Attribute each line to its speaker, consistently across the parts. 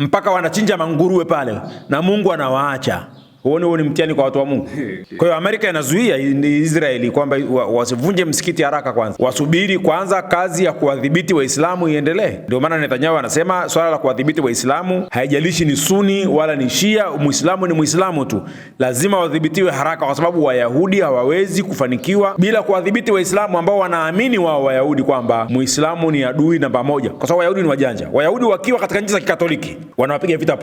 Speaker 1: mpaka wanachinja manguruwe pale na Mungu anawaacha. Huo ni mtihani kwa watu wa Mungu. Kwa hiyo Amerika inazuia Israeli kwamba wasivunje msikiti haraka, kwanza wasubiri kwanza kazi ya kuwadhibiti Waislamu iendelee. Ndio maana Netanyahu anasema swala la kuwadhibiti Waislamu haijalishi ni Sunni wala ni Shia, Muislamu ni Muislamu tu, lazima wadhibitiwe haraka, kwa sababu Wayahudi hawawezi kufanikiwa bila kuwadhibiti Waislamu ambao wanaamini wao Wayahudi kwamba Muislamu ni adui namba moja, kwa sababu Wayahudi ni wajanja. Wayahudi wakiwa katika nchi za Kikatoliki wanawapiga vita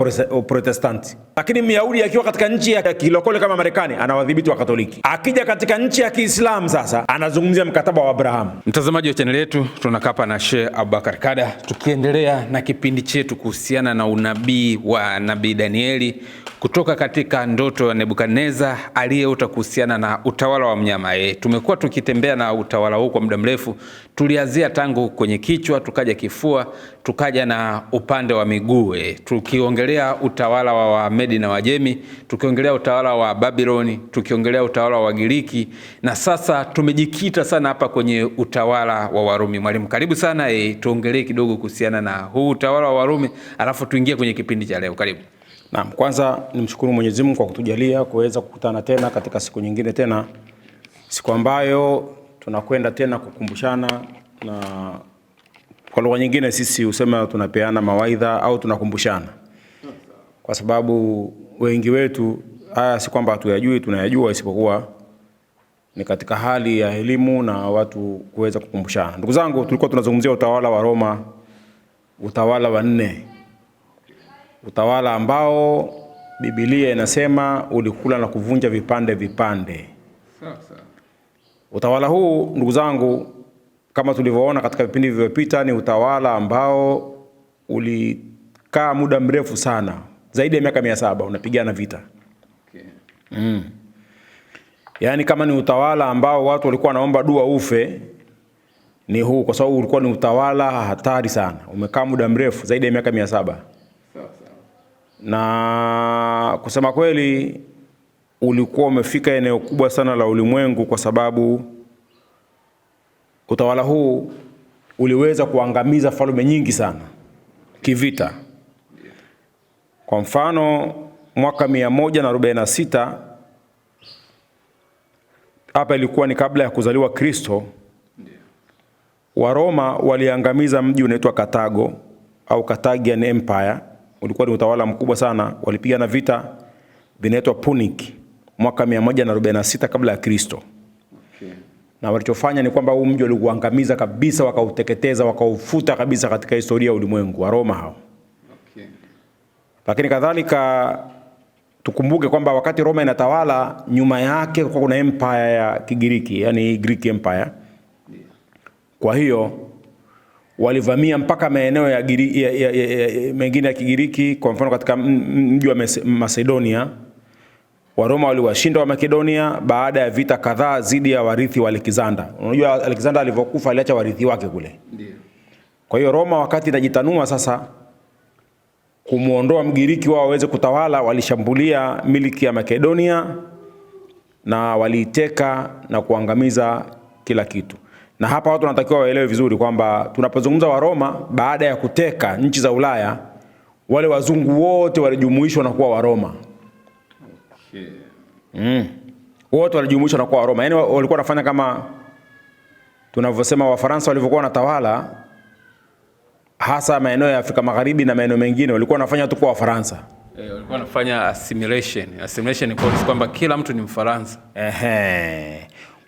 Speaker 1: Protestanti, lakini Myahudi akiwa katika nchi ya kilokole kama Marekani anawadhibiti wa Katoliki. Akija katika nchi ya Kiislamu sasa anazungumzia mkataba wa Abraham.
Speaker 2: Mtazamaji wa channel yetu, tunakaa hapa na Sheikh Abubakar Kada tukiendelea na kipindi chetu kuhusiana na unabii wa Nabii Danieli kutoka katika ndoto ya Nebukadneza aliyeota kuhusiana na utawala wa mnyama. Tumekuwa tukitembea na utawala huu kwa muda mrefu. Tulianzia tangu kwenye kichwa, tukaja kifua, tukaja na upande wa miguu. Tukiongelea utawala wa Wamedi na Wajemi, tukiongelea utawala wa Babiloni, tukiongelea utawala wa Wagiriki, na sasa tumejikita sana hapa kwenye utawala wa Warumi. Mwalimu, karibu sana, tuongelee kidogo kuhusiana na huu utawala wa Warumi, alafu tuingie kwenye kipindi cha leo. Karibu.
Speaker 1: Naam, kwanza nimshukuru Mwenyezi Mungu kwa kutujalia kuweza kukutana tena katika siku nyingine tena, siku ambayo tunakwenda tena kukumbushana, na kwa lugha nyingine sisi usema tunapeana mawaidha au tunakumbushana, kwa sababu wengi wetu haya si kwamba hatuyajui, tunayajua, isipokuwa ni katika hali ya elimu na watu kuweza kukumbushana. Ndugu zangu, tulikuwa tunazungumzia utawala wa Roma, utawala wa 4, utawala ambao Biblia inasema ulikula na kuvunja vipande vipande. Utawala huu, ndugu zangu, kama tulivyoona katika vipindi vilivyopita, ni utawala ambao ulikaa muda mrefu sana, zaidi ya miaka 700 unapigana vita. Yaani kama ni utawala ambao watu walikuwa wanaomba dua ufe, ni huu, kwa sababu ulikuwa ni utawala hatari sana, umekaa muda mrefu zaidi ya miaka 700. Na kusema kweli ulikuwa umefika eneo kubwa sana la ulimwengu, kwa sababu utawala huu uliweza kuangamiza falme nyingi sana kivita. Kwa mfano mwaka 146, hapa ilikuwa ni kabla ya kuzaliwa Kristo, Waroma waliangamiza mji unaitwa Karthago au Carthaginian Empire. Ulikuwa ni utawala mkubwa sana, walipigana vita vinaitwa Punic mwaka 146 kabla ya Kristo. Na walichofanya ni kwamba huu mji waliuangamiza kabisa, wakauteketeza, wakaufuta kabisa katika historia ya ulimwengu, wa Roma hao. Lakini kadhalika tukumbuke kwamba wakati Roma inatawala, nyuma yake kulikuwa kuna empire ya Kigiriki, yani Greek Empire. Kwa hiyo walivamia mpaka maeneo ya mengine ya Kigiriki. Kwa mfano katika mji wa Macedonia, Waroma waliwashinda wa Makedonia baada ya vita kadhaa dhidi ya warithi wa Alexander. Unajua Alexander alivyokufa aliacha warithi wake kule. Ndiyo. Kwa hiyo Roma wakati inajitanua sasa kumuondoa Mgiriki wao waweze kutawala, walishambulia miliki ya Makedonia na waliiteka na kuangamiza kila kitu. Na hapa watu wanatakiwa waelewe vizuri kwamba tunapozungumza wa Roma, baada ya kuteka nchi za Ulaya, wale wazungu wote walijumuishwa na kuwa wa Roma. Wote walijumuishwa na kuwa wa Roma. Yaani walikuwa wanafanya kama tunavyosema Wafaransa walivyokuwa wanatawala, hasa maeneo ya Afrika Magharibi na maeneo mengine, walikuwa wanafanya tu kwa Wafaransa.
Speaker 2: Walikuwa wanafanya assimilation. Assimilation ni kwamba kila mtu ni Mfaransa.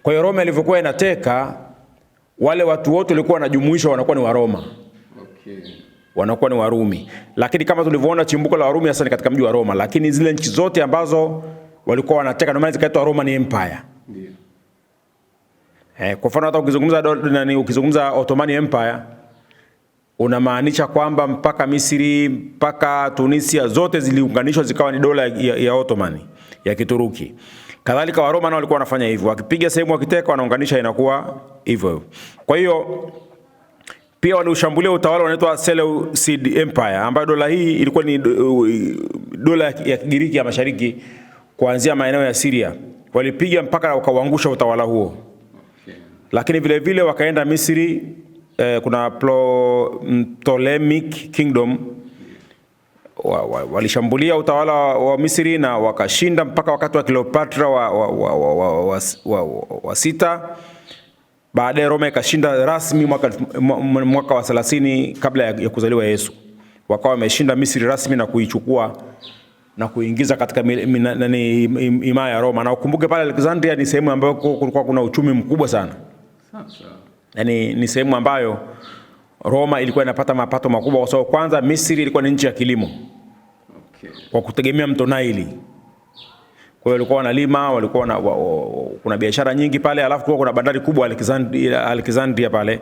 Speaker 1: Kwa hiyo Roma ilivyokuwa inateka, wale watu wote walikuwa wanajumuishwa wanakuwa ni wa Roma. Wanakuwa ni Warumi. Lakini kama tulivyoona chimbuko la Warumi hasa ni katika mji wa Roma, lakini zile nchi zote ambazo walikuwa wanateka ndio maana zikaitwa Roman Empire. Ndio. Kwa mfano hata ukizungumza Ottoman Empire unamaanisha kwamba mpaka Misri, mpaka Tunisia zote ziliunganishwa zikawa ni dola ya Ottoman ya Kituruki. Kadhalika Waroma nao walikuwa wanafanya hivyo. Wakipiga sehemu wakiteka wanaunganisha inakuwa hivyo. Kwa hiyo pia waliushambulia utawala unaitwa Seleucid Empire, ambayo dola hii ilikuwa ni dola ya Kigiriki ya Mashariki kuanzia maeneo ya Syria. Walipiga mpaka wakaangusha utawala huo. Lakini vile vile wakaenda Misri, kuna Ptolemaic Kingdom. walishambulia utawala wa Misri na wakashinda mpaka wakati wa Cleopatra wa sita. Baadaye Roma ikashinda rasmi mwaka wa 30 kabla ya kuzaliwa Yesu. Wakawa wameshinda Misri rasmi na kuichukua na kuingiza katika himaya ya Roma. Na ukumbuke pale Alexandria ni sehemu ambayo kulikuwa kuna uchumi mkubwa sana. Yaani ni sehemu ambayo Roma ilikuwa inapata mapato makubwa, kwa sababu kwanza Misri ilikuwa ni nchi ya kilimo. Kwa kutegemea mto Nile. Kwa hiyo walikuwa wanalima, walikuwa kuna biashara nyingi pale, alafu kulikuwa kuna bandari kubwa Alexandria pale.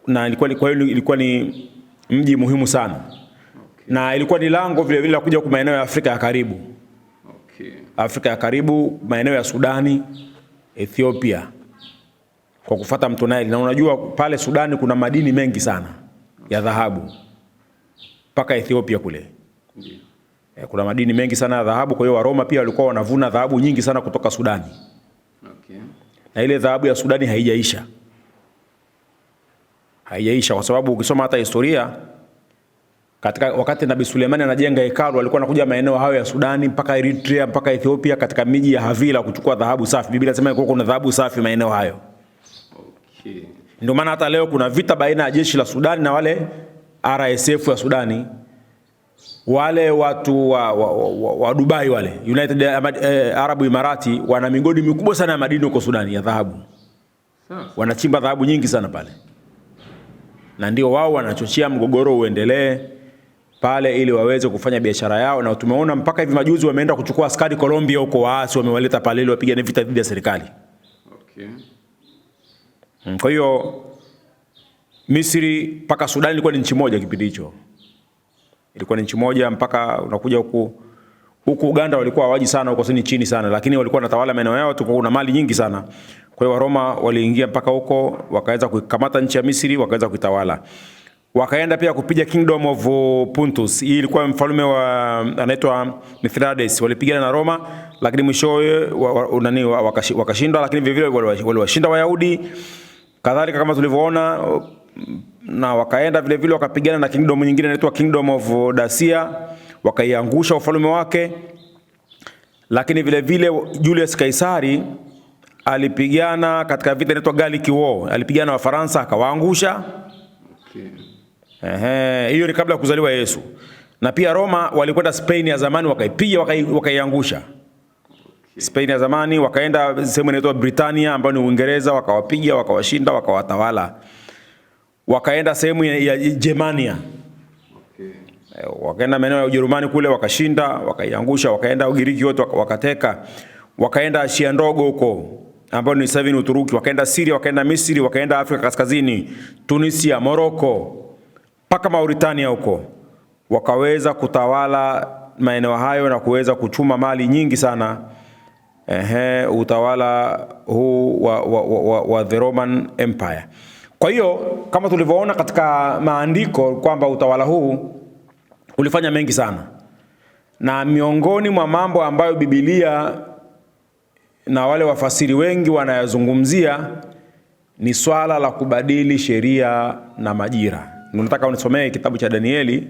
Speaker 1: Na ilikuwa ni mji muhimu sana. Na ilikuwa ni lango vile vile la kuja kwa maeneo ya Afrika ya karibu. Afrika ya karibu, maeneo ya Sudani, Ethiopia, kwa kufuata mto Nile. Na unajua pale Sudani kuna madini mengi sana ya dhahabu. Paka Ethiopia kule. Kuna madini mengi sana ya dhahabu, kwa hiyo Waroma pia walikuwa wanavuna dhahabu nyingi sana kutoka Sudani. Na ile dhahabu ya Sudani haijaisha. Kwa sababu ukisoma hata historia, katika wakati Nabii Sulemani anajenga hekalu, alikuwa anakuja maeneo hayo ya Sudani mpaka Eritrea mpaka Ethiopia, katika miji ya Havila kuchukua dhahabu safi. Biblia inasema kuna dhahabu safi maeneo hayo. Ndio maana hata leo kuna vita baina ya jeshi la Sudani na wale RSF ya Sudani. Wale watu wa Dubai, wale United Arab Emirati, wana migodi mikubwa sana ya madini huko Sudani ya dhahabu. Wanachimba dhahabu nyingi sana pale. Na ndio wao wanachochea mgogoro uendelee pale ili waweze kufanya biashara yao. Na tumeona mpaka hivi majuzi wameenda kuchukua askari Colombia huko, waasi wamewaleta pale ili wapigane vita dhidi ya serikali. Kwa hiyo Misri mpaka Sudani ilikuwa ni nchi moja kipindi hicho. Ilikuwa ni nchi moja mpaka unakuja huku Uganda walikuwa hawaji sana huko chini sana, lakini walikuwa wanatawala maeneo yao, tulikuwa kuna mali nyingi sana. Kwa hiyo Waroma waliingia mpaka huko, wakaweza kukamata nchi ya Misri, wakaweza kuitawala. Wakaenda pia kupiga Kingdom of Pontus. Hii ilikuwa mfalme anaitwa Mithridates. Walipigana na Roma, lakini mwishowe wakashindwa, lakini vile vile waliwashinda Wayahudi. Kadhalika kama tulivyoona, na wakaenda vile vile wakapigana na kingdom nyingine inaitwa Kingdom of Dacia, wakaiangusha ufalme wake. Lakini vile vile Julius Caesari alipigana katika vita inaitwa Gallic War, alipigana na Wafaransa akawaangusha. Hiyo ni kabla ya kuzaliwa Yesu. Na pia Roma walikwenda Spain ya zamani, wakaipiga wakaiangusha. Spain ya zamani, wakaenda sehemu inaitwa Britania ambayo ni Uingereza, wakawapiga, wakawashinda, wakawatawala. Wakaenda sehemu ya Germania. Wakaenda maeneo ya Ujerumani kule, wakashinda, wakaiangusha. Wakaenda Ugiriki wote wakateka. Wakaenda Asia ndogo huko ambayo ni sasa Uturuki. Wakaenda Syria, wakaenda Misri, wakaenda Afrika Kaskazini, Tunisia, Morocco, mpaka Mauritania huko. Wakaweza kutawala maeneo hayo na kuweza kuchuma mali nyingi sana. Utawala huu wa the Roman Empire. Kwa hiyo kama tulivyoona katika maandiko kwamba utawala huu ulifanya mengi sana. Na miongoni mwa mambo ambayo Biblia na wale wafasiri wengi wanayazungumzia ni swala la kubadili sheria na majira. Nataka unisomee kitabu cha Danieli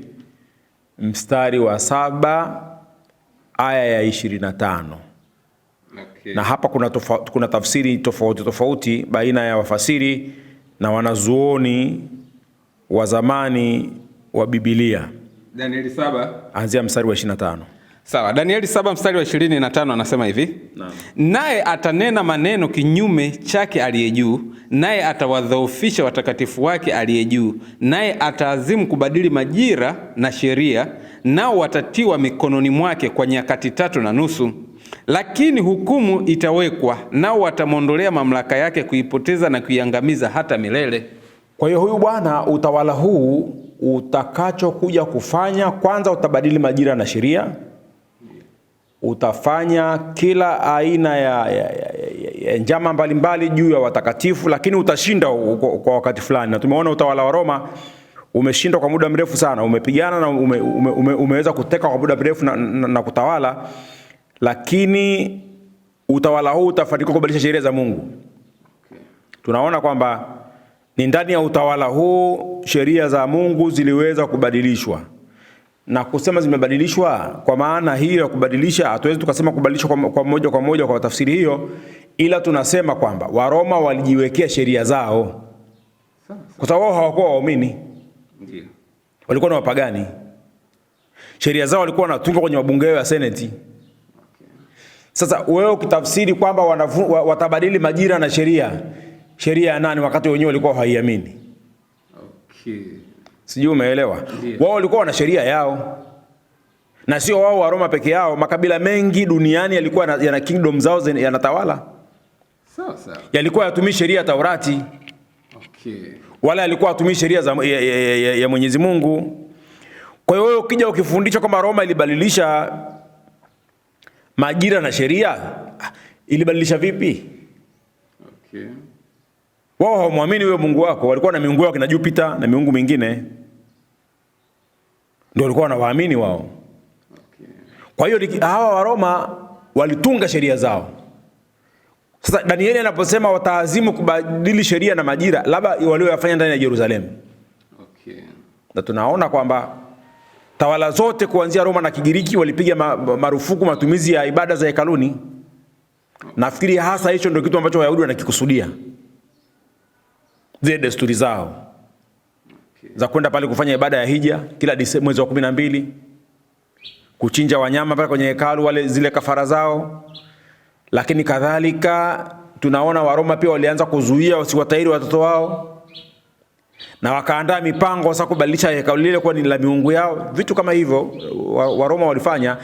Speaker 1: mstari wa 7 aya ya 25. Na hapa kuna tafsiri tofauti baina ya wafasiri na wanazuoni wa zamani wa Biblia.
Speaker 2: Danieli 7
Speaker 1: anzia mstari wa 25.
Speaker 2: Sawa, Danieli 7 mstari wa 25 anasema hivi. Naye atanena maneno kinyume chake aliye juu, naye atawadhoofisha watakatifu wake aliye juu, naye ataazimu kubadili majira na sheria, nao watatiwa mikononi mwake kwa nyakati 3.5. Lakini hukumu itawekwa, nao watamwondolea mamlaka yake, kuipoteza na kuiangamiza hata milele.
Speaker 1: Kwa hiyo huyu bwana, utawala huu utakachokuja kufanya, kwanza utabadili majira na sheria. Utafanya kila aina ya njama mbalimbali juu ya watakatifu, lakini utashinda kwa wakati fulani. Na tumeona utawala wa Roma umeshindwa kwa muda mrefu sana, umepigana na umeweza kuteka kwa muda mrefu na kutawala, lakini utawala huu utafanikiwa kubadilisha sheria za Mungu. Tunaona kwamba ni ndani ya utawala huu sheria za Mungu ziliweza kubadilishwa. na kusema zimebadilishwa kwa maana hiyo ya kubadilisha, hatuwezi tukasema kubadilisha kwa moja kwa tafsiri hiyo, ila tunasema kwamba Waroma walijiwekea sheria zao. Kwa sababu wao hawakuwa waumini. Ndio. Walikuwa na wapagani. Sheria zao walikuwa wanatunga kwenye mabunge ya Seneti. Sasa wewe ukitafsiri kwamba watabadili majira na sheria ya nani wakati wenyewe walikuwa hawaiamini? Okay. Sijui umeelewa. Wao walikuwa wana sheria yao. Na sio wao Waroma peke yao, makabila mengi duniani yalikuwa yana kingdom zao yanatawala. Sawa sawa. Yalikuwa yatumii sheria ya Taurati. Okay. Wala yalikuwa yatumii sheria ya Mwenyezi Mungu. Kwa hiyo wewe ukija ukifundisha kwamba Roma ilibadilisha majira na sheria, ilibadilisha vipi? Okay. Wao hawamwamini wewe Mungu wako, walikuwa na miungu yao kina Jupiter na miungu mingine. Ndio walikuwa wanawaamini wao. Okay. Kwa hiyo hawa wa Roma walitunga sheria zao. Sasa Danieli anaposema wataazimu kubadili sheria na majira, labda walioyafanya ndani ya Yerusalemu. Okay. Na tunaona kwamba tawala zote kuanzia Roma na Kigiriki walipiga marufuku matumizi ya ibada za hekaluni. Nafikiri hasa hicho ndio kitu ambacho Wayahudi wanakikusudia. Zile desturi zao. Okay. Za kwenda pale kufanya ibada ya hija kila mwezi wa 12. Kuchinja wanyama pale kwenye hekalu, wale zile kafara zao. Lakini kadhalika tunaona Waroma pia walianza kuzuia wasiwatahiri watoto wao. Na wakaandaa mipango sasa kubadilisha hekalu lile kwa ni la miungu yao. Vitu kama hivyo Waroma walifanya,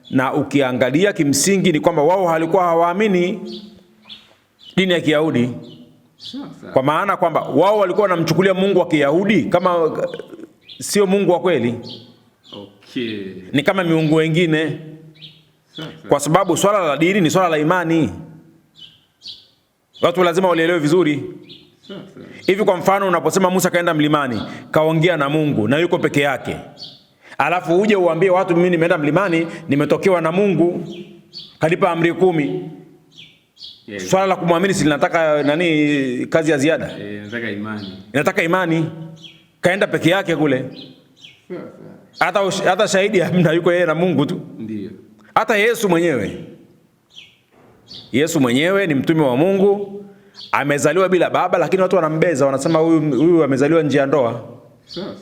Speaker 1: na ukiangalia kimsingi ni kwamba wao walikuwa hawaamini dini ya Kiyahudi. Kwa maana kwamba wao walikuwa wanamchukulia Mungu wa Kiyahudi kama sio Mungu wa kweli. Okay. Ni kama miungu wengine. Kwa sababu swala la dini ni swala la imani. Watu lazima walielewe vizuri. Hivi kwa mfano unaposema Musa kaenda mlimani, kaongea na Mungu na yuko peke yake. Alafu uje uambie watu mimi nimeenda mlimani, nimetokewa na Mungu, kanipa amri 10. Yeah. Swala la kumwamini si linataka kazi ya ziada? Inataka imani. Inataka imani. Kaenda peke yake kule. Hata shahidi hamna, yuko yeye na Mungu tu. Ndio. Hata Yesu mwenyewe ni mtume wa Mungu. Amezaliwa bila baba, lakini watu wanambeza, wanasema huyu amezaliwa nje ya ndoa. Sawa.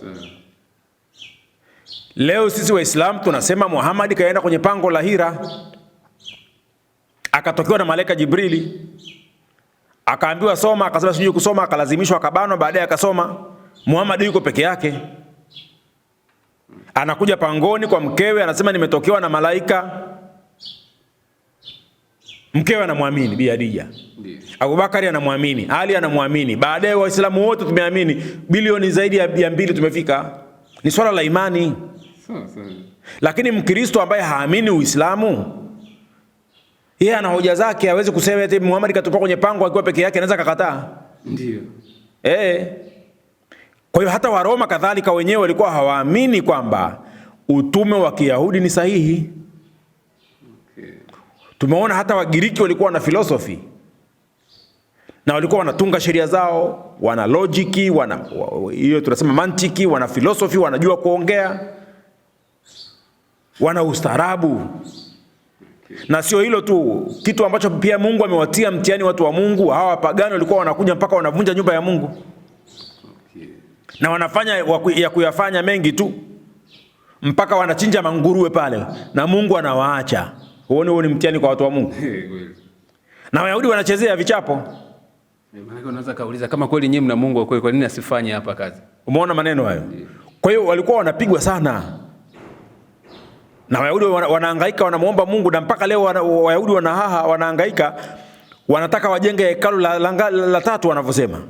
Speaker 1: Leo sisi Waislamu tunasema Muhammad kaenda kwenye pango la Hira, akatokewa na malaika Jibrili, akaambiwa soma, akasema sijui kusoma, akalazimishwa akabanwa, baadaye akasoma. Muhammad yuko peke yake. Anakuja pangoni kwa mkewe, anasema nimetokewa na malaika. Mkewe anamwamini Bi Khadija. Abubakari anamwamini, Ali anamwamini. Baadaye Waislamu wote tumeamini, bilioni zaidi ya 2 tumefika. Ni swala la imani. Lakini Mkristo ambaye haamini Uislamu, yeye ana hoja zake, hawezi kusema eti Muhammad katoka kwenye pango akiwa peke yake, anaweza kukataa. Ndio. Kwa hiyo hata Waroma kadhalika wenyewe walikuwa hawaamini kwamba utume wa Kiyahudi ni sahihi. Tumeona hata Wagiriki walikuwa na philosophy. Na walikuwa wanatunga sheria zao, wana logic, hiyo tunasema mantiki, wana philosophy, wanajua kuongea, wana ustaarabu. Na sio hilo tu, kitu ambacho pia Mungu amewatia mtihani watu wa Mungu, hawa wapagani walikuwa wanakuja mpaka wanavunja nyumba ya Mungu. Na wanafanya ya kuyafanya mengi tu, mpaka wanachinja manguruwe pale na Mungu anawaacha. Huo ni mtihani kwa watu wa Mungu. Na Wayahudi wanachezea vichapo.
Speaker 2: Maana unaweza kauliza kama kweli nyinyi mna Mungu wa kweli, kwa nini asifanye hapa kazi?
Speaker 1: Umeona maneno hayo? Kwa hiyo walikuwa wanapigwa sana. Na Wayahudi wanahangaika, wanamuomba Mungu, na mpaka leo Wayahudi wanahangaika, wanataka wajenge hekalu la 3 wanavyosema.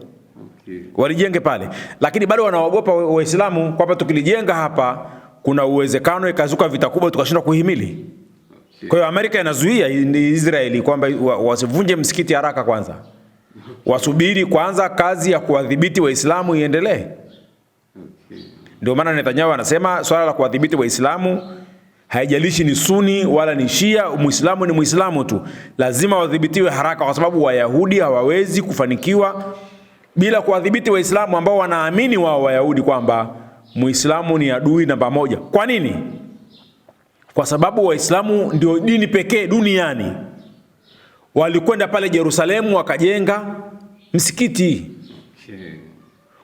Speaker 1: Okay. Walijenge pale. Lakini bado wanaogopa Waislamu kwamba tukilijenga hapa kuna uwezekano ikazuka vita kubwa tukashindwa kuhimili. Okay. Kwa hiyo Amerika inazuia Israeli kwamba wasivunje msikiti haraka kwanza. Wasubiri kwanza kazi ya kuwadhibiti Waislamu iendelee. Okay. Ndio maana Netanyahu anasema swala la kuwadhibiti Waislamu haijalishi ni Sunni wala ni Shia, Muislamu ni Muislamu tu. Lazima wadhibitiwe haraka, kwa sababu Wayahudi hawawezi kufanikiwa bila kuwadhibiti Waislamu ambao wanaamini wao Wayahudi kwamba Muislamu ni adui namba moja. Kwa nini? Kwa sababu Waislamu ndio dini pekee duniani walikwenda pale Yerusalemu wakajenga msikiti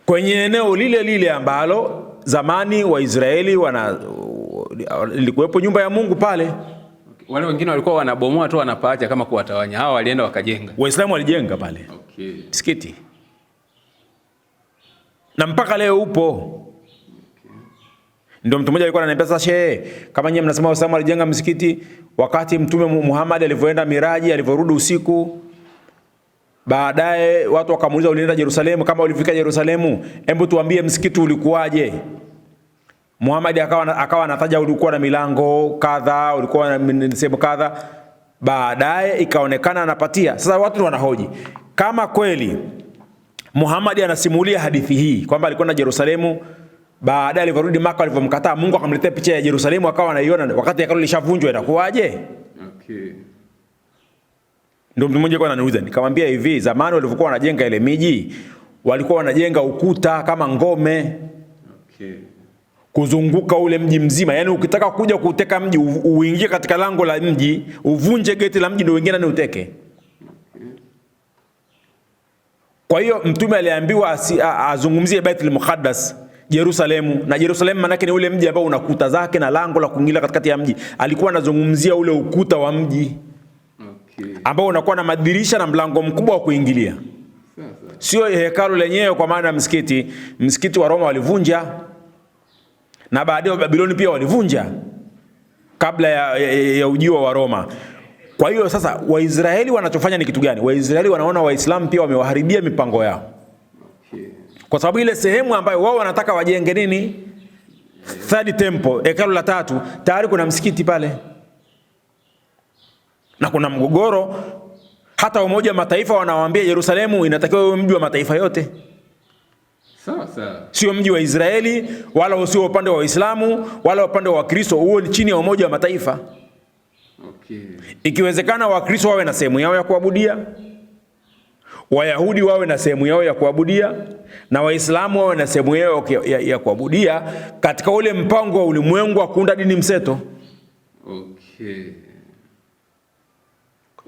Speaker 1: kwenye eneo lile lile ambalo zamani Waisraeli ilikuwepo nyumba ya Mungu pale.
Speaker 2: Wale wengine walikuwa wanabomoa tu wanapaacha kama kuwatawanya. Hao walienda wakajenga.
Speaker 1: Waislamu walijenga pale msikiti. Na mpaka leo upo. Ndio mtu mmoja alikuwa ananiambia, sasa shehe, kama nyinyi mnasema Waislamu walijenga msikiti, wakati Mtume Muhammad alivyoenda Miraji, alivyorudi usiku, baadaye watu wakamuuliza ulienda Yerusalemu, kama ulifika Yerusalemu, hebu tuambie msikiti ulikuwaje? Muhammad akawa anataja ulikuwa na milango kadha, ulikuwa na sehemu kadha. Baadaye ikaonekana anapatia. Sasa watu wanahoji, kama kweli Muhammad anasimulia hadithi hii kwamba alikwenda Yerusalemu, baadaye alivyorudi Maka alivyomkataa Mungu akamletea picha ya Yerusalemu akawa anaiona wakati hekalu lishavunjwa, inakuwaje? Ndio mtu mmoja alikuwa ananiuliza, nikamwambia hivi, zamani walivyokuwa wanajenga ile miji walikuwa wanajenga ukuta kama ngome kuzunguka ule mji mzima. Yaani ukitaka kuja kuteka mji uingie katika lango la mji, uvunje geti la mji ndio uingie ndani uteke. Kwa hiyo Mtume aliambiwa azungumzie Baitul Muqaddas, Yerusalemu, na Yerusalemu maana yake ni ule mji ambao una kuta zake na lango la kuingia katikati ya mji. Alikuwa anazungumzia ule ukuta wa mji ambao unakuwa na madirisha na mlango mkubwa wa kuingilia. Sio hekalu lenyewe kwa maana msikiti. Msikiti wa Roma walivunja, na baadaye Babiloni pia walivunja kabla ya ujio wa Roma. Kwa hiyo sasa Waisraeli wanachofanya ni kitu gani? Waisraeli wanaona Waislamu pia wamewaharibia mipango yao. Kwa sababu ile sehemu ambayo wao wanataka wajenge nini? Third temple, hekalu la tatu, tayari kuna msikiti pale. Na kuna mgogoro, hata Umoja wa Mataifa wanawaambia Yerusalemu inatakiwa iwe mji wa mataifa yote.
Speaker 2: Sawa.
Speaker 1: Sio mji wa Israeli, wala usio upande wa Waislamu, wala upande wa Wakristo, huo ni chini ya Umoja wa Mataifa. Ikiwezekana Wakristo wawe na sehemu yao ya kuabudia, Wayahudi wawe na sehemu yao ya kuabudia, na Waislamu wawe na sehemu yao ya kuabudia katika ule mpango wa ulimwengu wa kuunda dini mseto.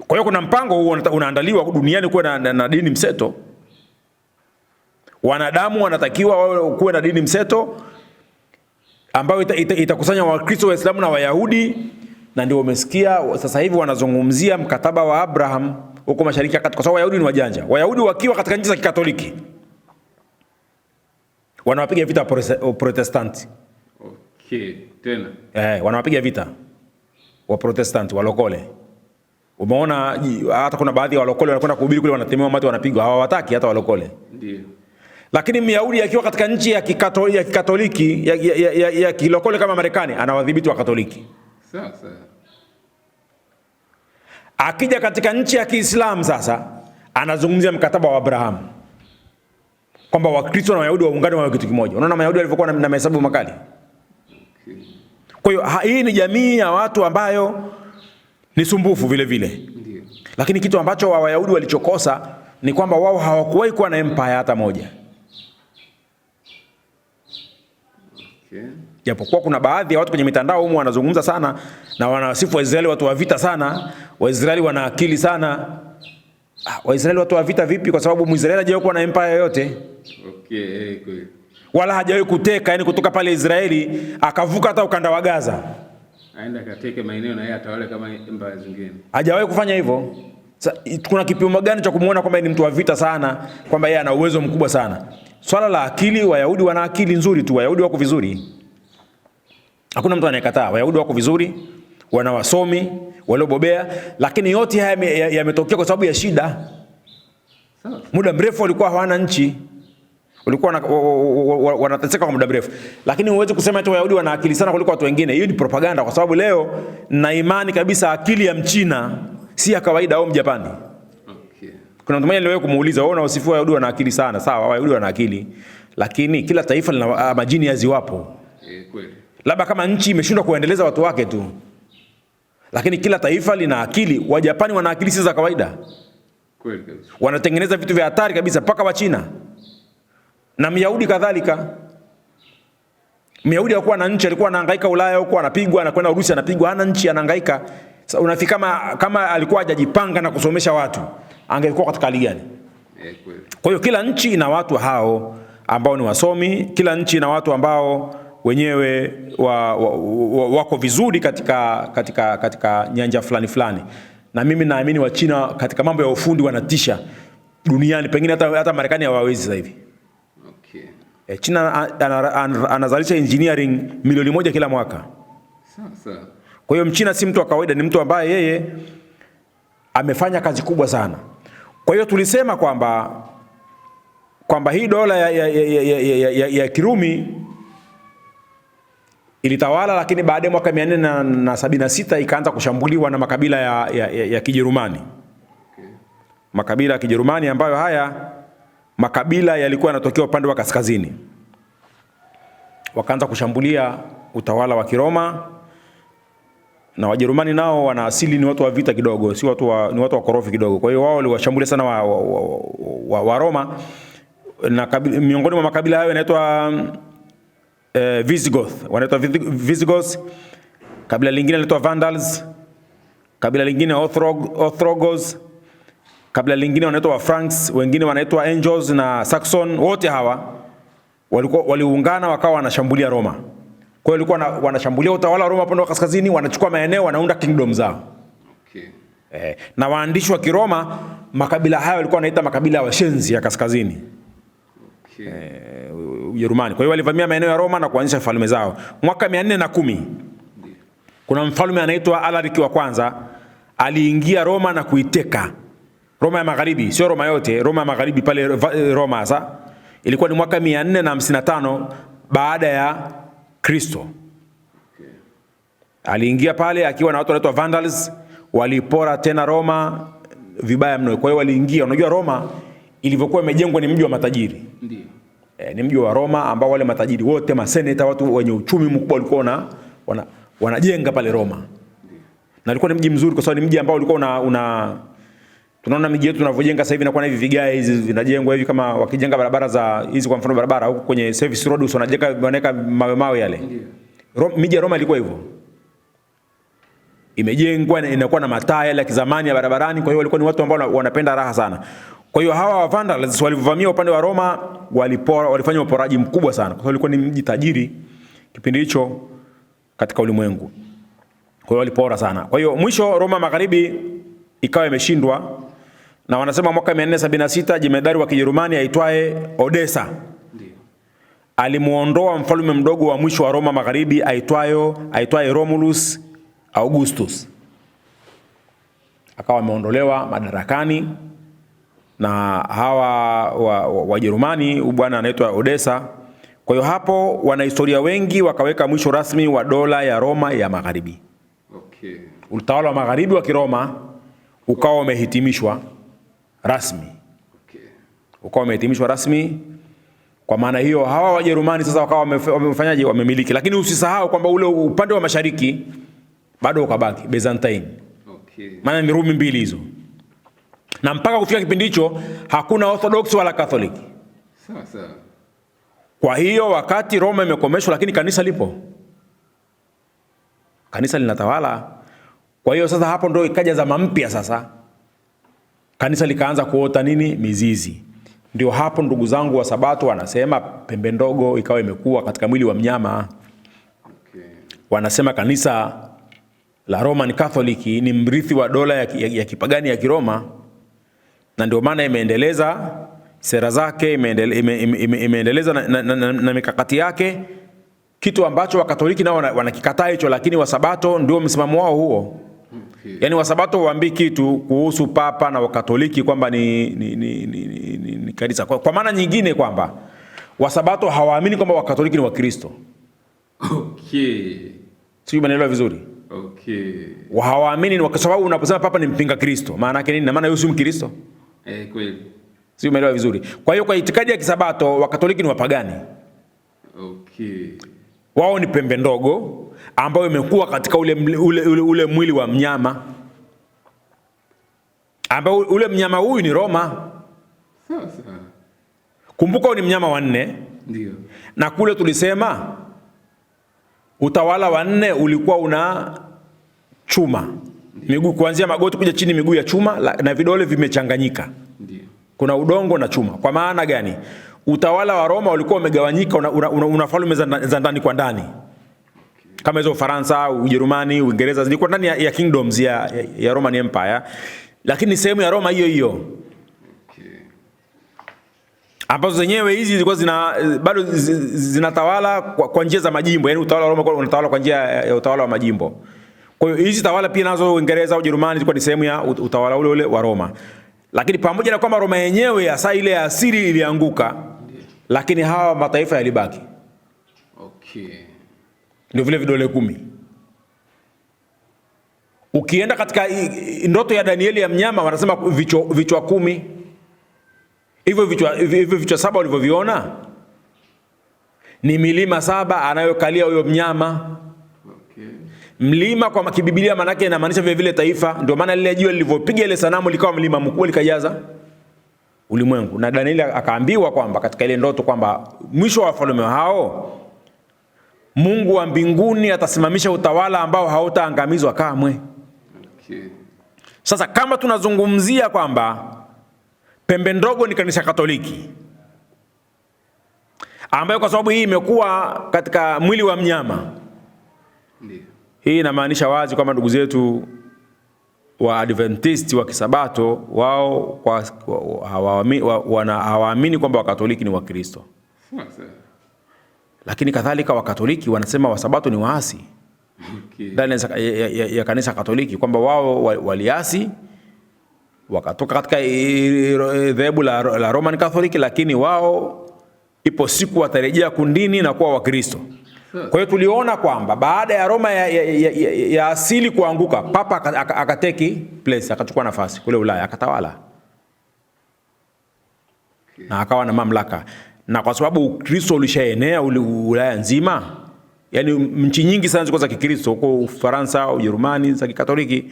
Speaker 1: Kwa hiyo kuna mpango huo unaandaliwa duniani kuwa na dini mseto. Wanadamu wanatakiwa kuwe na dini mseto ambayo itakusanya Wakristo, Waislamu na Wayahudi. Na ndio umesikia sasa hivi wanazungumzia mkataba wa Abraham huko Mashariki ya Kati, kwa sababu Wayahudi ni wajanja. Wayahudi wakiwa katika nchi za Kikatoliki wanawapiga vita Protestanti.
Speaker 2: Tena.
Speaker 1: Wanawapiga vita wa Protestanti walokole. Umeona hata kuna baadhi ya walokole wanakwenda kuhubiri kule, wanatemewa mate, wanapigwa, hawataki hata walokole.
Speaker 2: Ndio.
Speaker 1: Lakini Myahudi akiwa katika nchi ya Kikatoliki ya kilokole kama Marekani, anawadhibiti wa Katoliki.
Speaker 2: Sasa
Speaker 1: akija katika nchi ya Kiislamu sasa anazungumzia mkataba wa Abraham kwamba Wakristo na Wayahudi waungane wawe kitu kimoja. Unaona Wayahudi walivyokuwa na mahesabu makali. Kwa hiyo hii ni jamii ya watu ambayo ni sumbufu vile vile.
Speaker 2: Ndiyo.
Speaker 1: Lakini kitu ambacho Wayahudi walichokosa ni kwamba wao hawakuwahi kuwa na empire hata moja. Japokuwa kuna baadhi ya watu kwenye mitandao humu wanazungumza sana na wanawasifu Waisraeli watu wa vita sana, Waisraeli wana akili sana. Waisraeli watu wa vita vipi? Kwa sababu Mwisraeli hajawahi kuwa na empire yoyote.
Speaker 2: Kweli.
Speaker 1: Wala hajawahi kuteka, yani kutoka pale Israeli akavuka hata ukanda wa Gaza,
Speaker 2: aenda kateke maeneo na yeye atawale kama empire zingine.
Speaker 1: Hajawahi kufanya hivyo. Kuna kipimo gani cha kumuona kwamba ni mtu wa vita sana, kwamba yeye ana uwezo mkubwa sana? Swala la akili, Wayahudi wana akili nzuri tu, Wayahudi wako vizuri. Hakuna mtu anayekataa, Wayahudi wako vizuri, wana wasomi, waliobobea, lakini yote haya yametokea kwa sababu ya shida. Muda mrefu walikuwa hawana nchi. Walikuwa wanateseka kwa muda mrefu. Lakini huwezi kusema eti Wayahudi wana akili sana kuliko watu wengine. Hiyo ni propaganda, kwa sababu leo na imani kabisa akili ya Mchina si ya kawaida au Mjapani. Kuna mtu mmoja niliwahi kumuuliza, wewe unawasifu Wayahudi wana akili sana. Sawa, Wayahudi wana akili, lakini kila taifa lina majini yaziwapo.
Speaker 2: Kweli.
Speaker 1: Labda kama nchi imeshindwa kuendeleza watu wake tu, lakini kila taifa lina akili. Wajapani wana akili si za kawaida.
Speaker 2: Kweli kabisa.
Speaker 1: Wanatengeneza vitu vya hatari kabisa mpaka wa China. Na Myahudi kadhalika. Myahudi alikuwa na nchi, alikuwa anahangaika Ulaya huko, anapigwa, anakwenda Urusi anapigwa, hana nchi, anahangaika. Sasa unafika kama alikuwa hajajipanga na kusomesha watu, angekuwa katika hali gani? Kwa hiyo kila nchi ina watu hao ambao ni wasomi, kila nchi ina watu ambao wenyewe wako vizuri katika nyanja fulani fulani. Na mimi naamini wa China katika mambo ya ufundi wanatisha duniani, pengine hata Marekani hawawezi sasa hivi. Okay. China anazalisha engineering milioni 1 kila mwaka. Sasa. Kwa hiyo Mchina si mtu wa kawaida, ni mtu ambaye yeye amefanya kazi kubwa sana. Kwa hiyo tulisema kwamba hii dola ya Kirumi ilitawala, lakini baada ya mwaka 476 ikaanza kushambuliwa na makabila ya Kijerumani. Okay. Makabila ya Kijerumani ambayo haya makabila yalikuwa yanatokea upande wa kaskazini. Wakaanza kushambulia utawala wa Kiroma, na Wajerumani nao wana asili ni watu wa vita kidogo, si ni watu wa korofi kidogo. Kwa hiyo wao waliwashambulia sana wa Roma, na miongoni mwa makabila hayo yanaitwa Visigoth, wanaitwa Visigoths. Kabila lingine linaitwa Vandals, kabila lingine Ostrogoths, kabila lingine wanaitwa Franks, wengine wanaitwa Angles na Saxon. Wote hawa waliungana wakawa wanashambulia Roma. Kwa hiyo walikuwa wanashambulia utawala wa Roma upande wa kaskazini, wanachukua maeneo, wanaunda kingdom zao. Okay. Na waandishi wa Kiroma makabila hayo walikuwa wanaita makabila ya washenzi ya kaskazini. Okay. Ujerumani. Kwa hiyo walivamia maeneo ya Roma na kuanzisha falme zao. Mwaka 410 kuna mfalme anaitwa Alaric wa kwanza aliingia Roma na kuiteka. Roma ya Magharibi, sio Roma yote, Roma ya Magharibi pale Roma sasa. Ilikuwa ni mwaka 455 baada ya Kristo. Okay. Aliingia pale akiwa na watu wanaitwa Vandals, walipora tena Roma vibaya mno. Kwa hiyo waliingia, unajua Roma ilivyokuwa imejengwa ni mji wa matajiri. Ndio. Ni mji wa Roma ambao wale matajiri wote, maseneta, watu wenye uchumi mkubwa walikuwa wanajenga pale Roma. Ndio. Na ilikuwa ni mji mzuri kwa sababu ni mji ambao ulikuwa tunaona miji yetu tunavyojenga sasa hivi inakuwa na hivi vigae hizi vinajengwa hivi, kama wakijenga barabara za hizi, kwa mfano barabara huko kwenye service roads wanaweka mawe yale. Miji ya Roma ilikuwa hivyo. Imejengwa inakuwa na mataa yale ya kizamani ya barabarani, kwa hiyo walikuwa ni watu ambao wanapenda raha sana. Kwa hiyo hawa Vandals walivamia upande wa Roma, walifanya uporaji mkubwa sana kwa sababu ilikuwa ni mji tajiri kipindi hicho katika ulimwengu. Kwa hiyo walipora sana. Kwa hiyo mwisho Roma Magharibi ikawa imeshindwa, na wanasema mwaka 476 jemedari wa Kijerumani aitwaye Odessa alimuondoa mfalme mdogo wa mwisho wa Roma Magharibi aitwaye Romulus Augustus. Akawa ameondolewa madarakani na hawa Wajerumani, bwana anaitwa Odessa. Kwa hiyo hapo wanahistoria wengi wakaweka mwisho rasmi wa dola ya Roma ya Magharibi. Okay. Utawala wa Magharibi wa Kiroma ukawa umehitimishwa rasmi. Okay. Ukawa umehitimishwa rasmi. Kwa maana hiyo hawa Wajerumani sasa wakawa wamefanyaje? Wamemiliki. Lakini usisahau kwamba ule upande wa mashariki bado ukabaki Byzantine. Okay. Maana ni Rumi mbili hizo. Na mpaka kufika kipindi hicho hakuna Orthodox wala Catholic. Sasa. Kwa hiyo wakati Roma imekomeshwa, lakini kanisa lipo. Kanisa linatawala. Kwa hiyo sasa hapo ndio ikaja zama mpya sasa. Kanisa likaanza kuota nini? Mizizi. Ndio hapo ndugu zangu wa Sabato wanasema pembe ndogo ikawa imekuwa katika mwili wa mnyama. Okay. Wanasema kanisa la Roman Catholic ni mrithi wa dola ya kipagani ya Kiroma, na ndio maana imeendeleza sera zake, imeendeleza na mikakati yake, kitu ambacho Wakatoliki nao wanakikataa hicho, lakini Wasabato ndio msimamo wao huo. Okay. Yaani Wasabato huambii kitu kuhusu Papa na Wakatoliki kwamba ni kanisa. Kwa maana nyingine kwamba Wasabato hawaamini kwamba Wakatoliki ni Wakristo. Okay. Sio, umeelewa vizuri? Okay. Hawaamini kwa sababu unaposema Papa ni mpinga Kristo, maana yake nini? Na maana yeye si Mkristo. Kweli. Sio, umeelewa vizuri? Kwa hiyo kwa itikadi ya Kisabato Wakatoliki ni wapagani. Okay. Wao ni pembe ndogo ambayo imekuwa katika ule mwili wa mnyama, ambao ule mnyama huyu ni Roma. Sasa kumbuka ni mnyama wa 4. Ndio. Na kule tulisema Utawala wa 4 ulikuwa una chuma. Miguu kuanzia magoti kuja chini, miguu ya chuma na vidole vimechanganyika. Ndiyo. Kuna udongo na chuma. Kwa maana gani? Utawala wa Roma ulikuwa umegawanyika, una falme za ndani kwa ndani. Kama hizo Ufaransa, Ujerumani, Uingereza zilikuwa ndani ya kingdoms ya Roman Empire, lakini sehemu ya Roma hiyo hiyo. Ambazo zenyewe hizi zilikuwa bado zinatawala kwa njia za majimbo. Yaani utawala wa Roma unatawala kwa njia ya utawala wa majimbo. Kwa hiyo hizi tawala pia nazo Uingereza au Ujerumani zilikuwa ni sehemu ya utawala ule wa Roma. Lakini pamoja na kwamba Roma yenyewe hasa ile ya asili ilianguka, lakini hawa mataifa yalibaki. Ndio vile vidole 10. Ukienda katika ndoto ya Danieli ya mnyama wanasema vichwa 10. Hivyo vichwa 7 ulivyoviona ni milima 7 anayokalia huyo mnyama. Mlima kwa kibibilia maana yake inamaanisha vile vile taifa. Ndio maana lile jiwe lilivyopiga ile sanamu likawa mlima mkubwa likajaza ulimwengu. Na Danieli akaambiwa kwamba katika ile ndoto kwamba mwisho wa wafalme hao Mungu wa mbinguni atasimamisha utawala ambao hautaangamizwa kamwe. Sasa kama tunazungumzia kwamba pembe ndogo ni kanisa Katoliki, ambayo kwa sababu hii imekuwa katika mwili wa mnyama, hii inamaanisha wazi kwamba ndugu zetu wa Adventist wa Kisabato wao hawaamini kwamba Wakatoliki ni Wakristo. Lakini kadhalika Wakatoliki wanasema Wasabato ni waasi. Ndani ya kanisa Katoliki kwamba wao waliasi wakatoka katika dhehebu la Roman Catholic, lakini wao ipo siku watarejea kundini na kuwa Wakristo. Kwa hiyo tuliona kwamba baada ya Roma ya asili kuanguka, Papa akateki place, akachukua nafasi kule Ulaya, akatawala na akawa na mamlaka. Na kwa sababu Ukristo ulishaenea Ulaya nzima, yani nchi nyingi sana zilikuwa za Kikristo, huko Ufaransa, Ujerumani za Kikatoliki.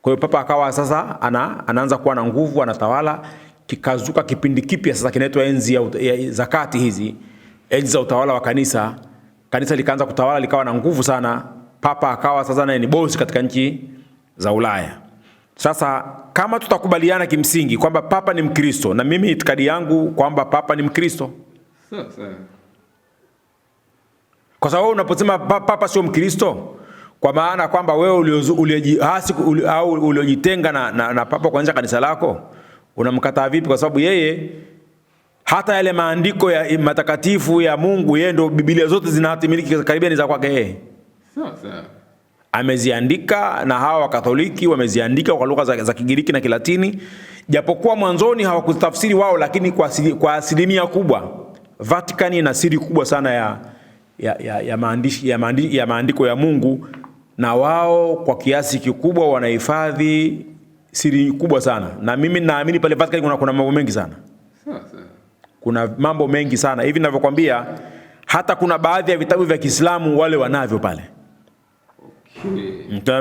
Speaker 1: Kwa hiyo Papa akawa sasa anaanza kuwa na nguvu, anatawala. Kikazuka kipindi kipya sasa kinaitwa enzi za kati, hizi enzi za utawala wa kanisa. Kanisa likaanza kutawala, likawa na nguvu sana. Papa akawa sasa naye ni boss katika nchi za Ulaya. Sasa kama tutakubaliana kimsingi kwamba Papa ni Mkristo, na mimi itikadi yangu kwamba Papa ni Mkristo. Kwa sababu unaposema Papa sio Mkristo, kwa maana kwamba wewe uliojitenga na Papa kuanzisha kanisa lako, unamkataa vipi? Kwa sababu yeye hata yale maandiko ya matakatifu ya Mungu, yeye ndio Biblia zote zinahatimiliki karibia ni za kwake yeye. Ameziandika, na hawa Wakatoliki wameziandika kwa lugha za Kigiriki na Kilatini, japokuwa mwanzoni hawakutafsiri wao, lakini kwa asilimia kubwa Vatican ina siri kubwa sana ya maandiko ya Mungu, na wao kwa kiasi kikubwa wanahifadhi siri kubwa sana. Na mimi naamini pale Vatican kuna mambo mengi sana. Kuna mambo mengi sana. Hivi ninavyokuambia, hata kuna baadhi ya vitabu vya Kiislamu wale wanavyo pale.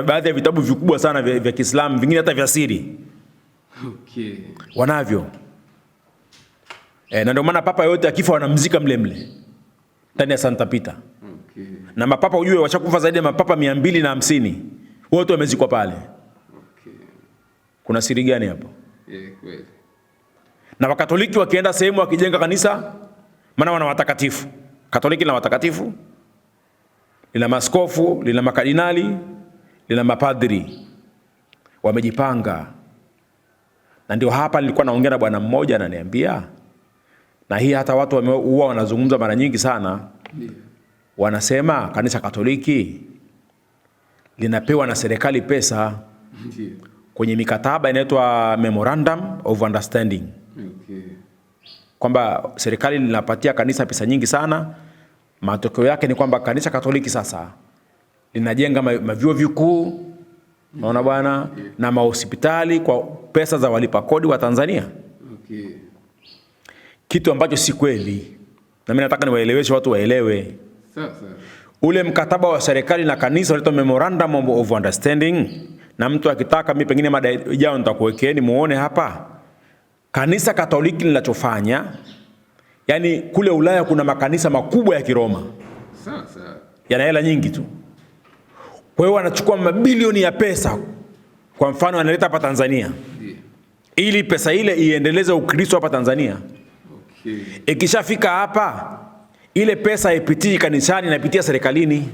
Speaker 1: Baadhi ya vitabu vikubwa sana vya Kiislamu, vingine hata vya siri. Wanavyo. Na ndio maana Papa yote akifa wanamzika mle ndani ya Santa Peter. Na mapapa ujue washakufa zaidi ya mapapa 250. Wote wamezikwa pale. Kuna siri gani hapo? Kweli. Na Wakatoliki wakienda sehemu wakijenga kanisa, maana wana watakatifu. Katoliki lina watakatifu, lina maskofu, lina makardinali, lina mapadri. Wamejipanga. Na ndio hapa nilikuwa naongea na bwana mmoja ananiambia, na hii hata watu huwa wanazungumza mara nyingi sana. Wanasema kanisa Katoliki linapewa na serikali pesa kwenye mikataba inaitwa Memorandum of Understanding. Kwamba serikali linapatia kanisa pesa nyingi sana. Matokeo yake ni kwamba kanisa Katoliki sasa linajenga mavyuo vikuu, naona bwana, na mahospitali kwa pesa za walipa kodi wa Tanzania. Kitu ambacho si kweli. Na mimi nataka niwaeleweshe watu waelewe. Ule mkataba wa serikali na kanisa unaitwa Memorandum of Understanding, na mtu akitaka mimi pengine mada ijayo nitakuwekeeni muone hapa. Kanisa Katoliki linachofanya, yani kule Ulaya kuna makanisa makubwa ya Kiroma. yana hela nyingi tu. Kwa hiyo wanachukua mabilioni ya pesa, kwa mfano analeta hapa Tanzania, ili pesa ile iendeleze Ukristo hapa Tanzania. Ikishafika hapa, ile pesa haipitii kanisani, inapitia serikalini.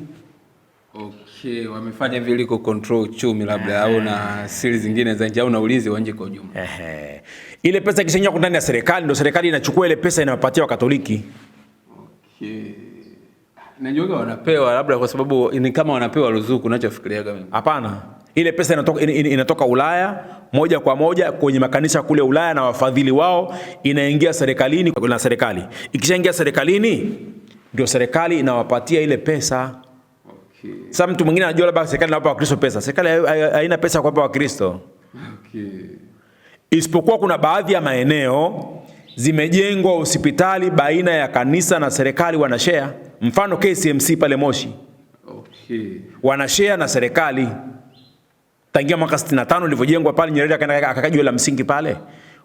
Speaker 2: Wamefanya hivi ili control uchumi labda, au na siri zingine za nje, au na ulinzi wa nje kwa ujumla.
Speaker 1: Ile pesa ikishaingia ndani ya serikali, ndio serikali inachukua ile pesa inawapatia Wakatoliki.
Speaker 2: Najua wanapewa labda kwa sababu ni kama wanapewa ruzuku, unachofikiria kama?
Speaker 1: Hapana. Ile pesa inatoka Ulaya moja kwa moja kwenye makanisa kule Ulaya na wafadhili wao, inaingia serikalini na serikali. Ikishaingia serikalini, ndio serikali inawapatia ile pesa. Sasa mtu mwingine anajua labda serikali inawapa Wakristo pesa. Serikali haina pesa kuwapa Wakristo. Isipokuwa kuna baadhi ya maeneo zimejengwa hospitali baina ya kanisa na serikali, wanashare. Mfano KCMC pale Moshi. Wanashare na serikali. Tangia mwaka 65 ulivyojengwa pale, Nyerere akakaja jiwe la msingi pale.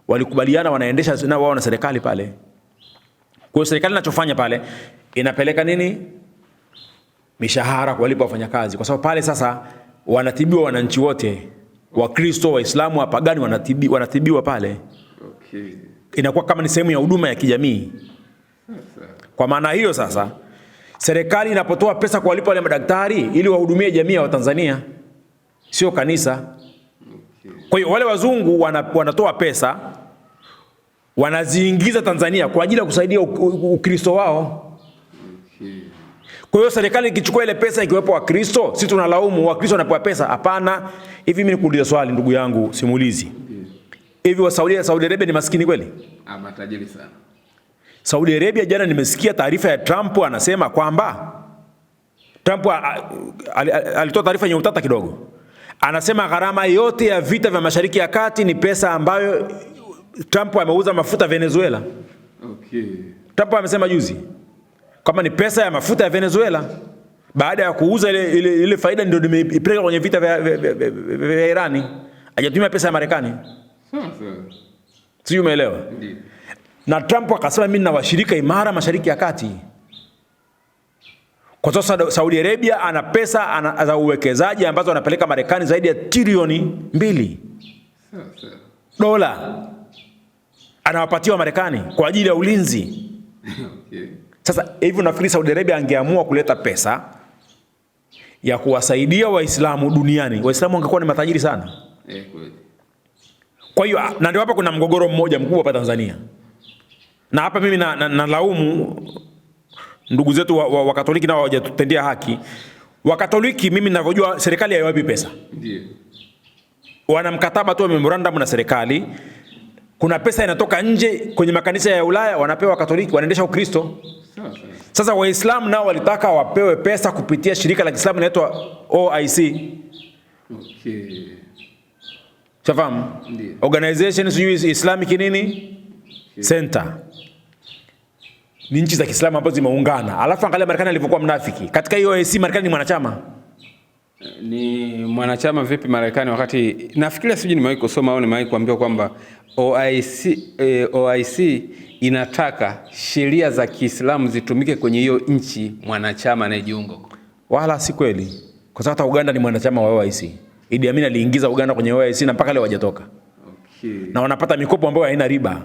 Speaker 1: Walikubaliana wanaendesha na wao na serikali pale. Kwa hiyo serikali inachofanya pale, inapeleka nini? Mishahara kuwalipa wafanyakazi, kwa sababu pale sasa wanatibiwa wananchi wote, Wakristo, Waislamu, wapagani wanatibiwa pale. Inakuwa kama ni sehemu ya huduma ya kijamii. Kwa maana hiyo sasa, serikali inapotoa pesa kuwalipa wale madaktari ili wahudumie jamii ya Watanzania, sio kanisa. Kwa hiyo wale wazungu wanatoa pesa, wanaziingiza Tanzania kwa ajili ya kusaidia Ukristo wao. Kwa hiyo serikali ikichukua ile pesa ikiwepo Wakristo, sisi tunalaumu Wakristo wanapewa pesa. Hapana. Hivi mimi nikuuliza swali, ndugu yangu simulizi. Hivi wa Saudi Arabia ni maskini kweli?
Speaker 2: Matajiri sana.
Speaker 1: Saudi Arabia, jana nimesikia taarifa ya Trump, anasema kwamba Trump alitoa taarifa yenye utata kidogo. Anasema gharama yote ya vita vya Mashariki ya Kati ni pesa ambayo Trump ameuza mafuta Venezuela. Trump amesema juzi kama ni pesa ya mafuta ya Venezuela, baada ya kuuza ile faida ndio imepeleka kwenye vita vya Irani. Hajatumia pesa ya Marekani. Sio, umeelewa? Na Trump akasema mimi na washirika imara Mashariki ya Kati. Kwa sasa Saudi Arabia ana pesa za uwekezaji ambazo anapeleka Marekani zaidi ya trilioni 2 dola. Anawapatia Marekani kwa ajili ya ulinzi. Sasa hivi nafikiri Saudi Arabia angeamua kuleta pesa ya kuwasaidia Waislamu duniani, Waislamu wangekuwa ni matajiri sana. Kwa hiyo na ndio hapa kuna mgogoro mmoja mkubwa hapa Tanzania. Na hapa mimi nalaumu ndugu zetu wa Katoliki, nao hawajatutendea haki. Wa Katoliki mimi ninavyojua serikali haiwapi pesa. Ndiyo. Wana mkataba tu wa memorandum na serikali. Kuna pesa inatoka nje kwenye makanisa ya Ulaya wanapewa Katoliki, wanaendesha Ukristo. Sasa Waislamu nao walitaka wapewe pesa kupitia shirika la Kiislamu linaloitwa OIC. Chafamu? Organization Islamic nini? Center. Ni nchi za Kiislamu ambazo zimeungana. Alafu angalia Marekani alivyokuwa mnafiki. Katika hiyo OIC Marekani ni mwanachama.
Speaker 2: Ni mwanachama vipi Marekani, wakati nafikiria sijui nimewahi kusoma au nimewahi kuambiwa kwamba OIC inataka sheria za Kiislamu zitumike kwenye hiyo nchi mwanachama anayejiunga.
Speaker 1: Wala si kweli. Kwa sababu hata Uganda ni mwanachama wa OIC. Idi Amin aliingiza Uganda kwenye OIC na mpaka leo hajatoka. Na wanapata mikopo ambayo haina riba.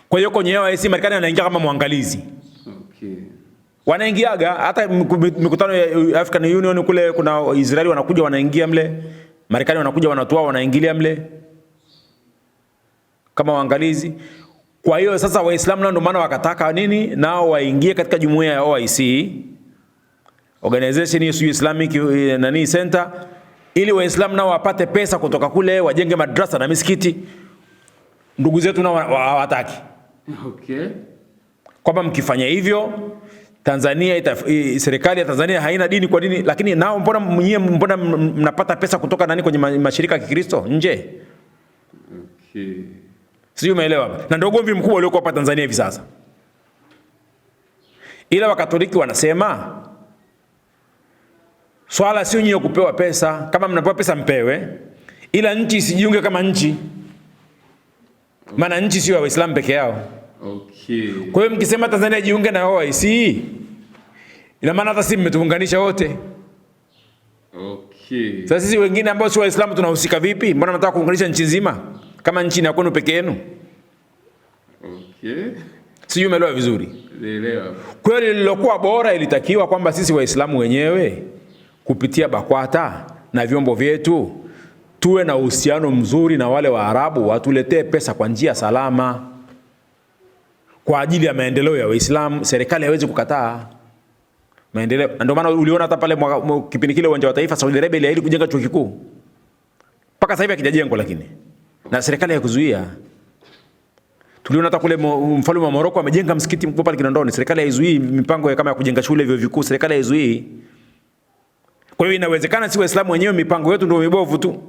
Speaker 1: Kwa hiyo kwenye OIC Marekani anaingia kama mwangalizi. Wanaingiaga hata mikutano ya African Union kule, kuna Israeli wanakuja wanaingia mle, Marekani wanakuja wanatoa wanaingilia mle kama waangalizi. Kwa hiyo sasa Waislamu ndio maana wakataka nini, nao waingie katika jumuiya ya OIC, organization hiyo Islamic Center, ili Waislamu nao wapate pesa kutoka kule, wajenge madrasa na misikiti. Ndugu zetu nao hawataki. Kwamba mkifanya hivyo Tanzania serikali ya Tanzania haina dini kwa dini, lakini nao mbona mnapata pesa kutoka nani kwenye mashirika ya Kikristo nje? Sio, umeelewa? Na ndio ugomvi mkubwa ulioko hapa Tanzania hivi sasa. Ila Wakatoliki wanasema swala sio nyinyi kupewa pesa, kama mnapewa pesa mpewe, ila nchi isijiunge kama nchi. Maana nchi sio ya Waislamu peke yao. Kwa hiyo mkisema Tanzania jiunge na OIC, Ina maana hata sisi mmetuunganisha wote.
Speaker 2: Okay.
Speaker 1: Sasa sisi wengine ambao si Waislamu tunahusika vipi? Mbona mnataka kuunganisha nchi nzima kama nchi ni ya kwenu peke yenu?
Speaker 2: Okay.
Speaker 1: Sijui umeelewa vizuri.
Speaker 2: Nielewa.
Speaker 1: Kweli lilokuwa bora ilitakiwa kwamba sisi Waislamu wenyewe kupitia BAKWATA na vyombo vyetu tuwe na uhusiano mzuri na wale Waarabu, watuletee pesa kwa njia salama kwa ajili ya maendeleo ya Waislamu. Serikali haiwezi kukataa maendeleo. Ndio maana uliona hata pale kipindi kile uwanja wa Taifa Saudi Arabia iliahidi kujenga chuo kikuu. Mpaka sasa hivi hakijajengwa lakini. Na serikali haikuzuia. Tuliona hata kule mfalme wa Morocco amejenga msikiti mkubwa pale Kinondoni. Serikali haizuii mipango kama ya kujenga shule vyuo vikuu, serikali haizuii. Kwa hiyo inawezekana si Waislamu wenyewe mipango yetu ndio mibovu tu.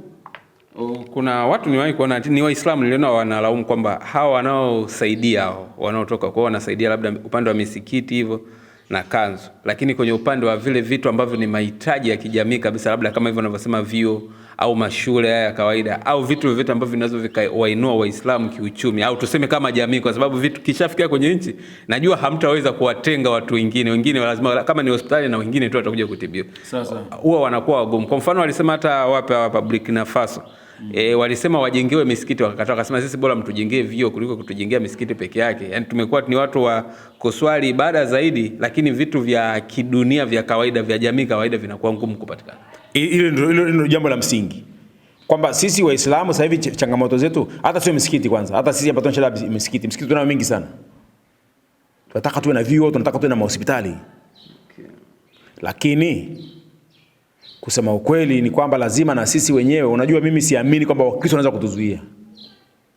Speaker 2: Kuna watu niwahi kuona ni Waislamu niliona wanalaumu kwamba hawa wanaosaidia wanaotoka kwao wanasaidia labda upande wa misikiti hivyo na kanzu, lakini kwenye upande wa vile vitu ambavyo ni mahitaji ya kijamii kabisa, labda kama hivyo wanavyosema vyuo au mashule haya ya kawaida au vitu vyote ambavyo vinaweza vikawainua Waislamu kiuchumi au tuseme kama jamii, kwa sababu vitu kishafikia kwenye nchi, najua hamtaweza kuwatenga watu wengine lazima kama ni hospitali na wengine tu watakuja kutibiwa. Sasa huwa wanakuwa wagumu. Kwa mfano walisema hata hapa Burkina Faso walisema wajengewe misikiti, wakakataa, wakasema sisi bora mtujengee vyuo kuliko kutujengea misikiti peke yake. Yani tumekuwa ni watu wa kuswali ibada zaidi, lakini vitu vya kidunia vya kawaida vya jamii kawaida vinakuwa ngumu kupatikana.
Speaker 1: Ile ndio jambo la msingi. Kwamba sisi Waislamu sasa hivi changamoto zetu hata sio misikiti kwanza. Hata sisi hapa tunashala misikiti. Misikiti tunayo mingi sana. Tunataka tuwe na vyuo, tunataka tuwe na hospitali. Okay. Lakini kusema ukweli ni kwamba lazima na sisi wenyewe, unajua mimi siamini kwamba Wakristo wanaweza kutuzuia.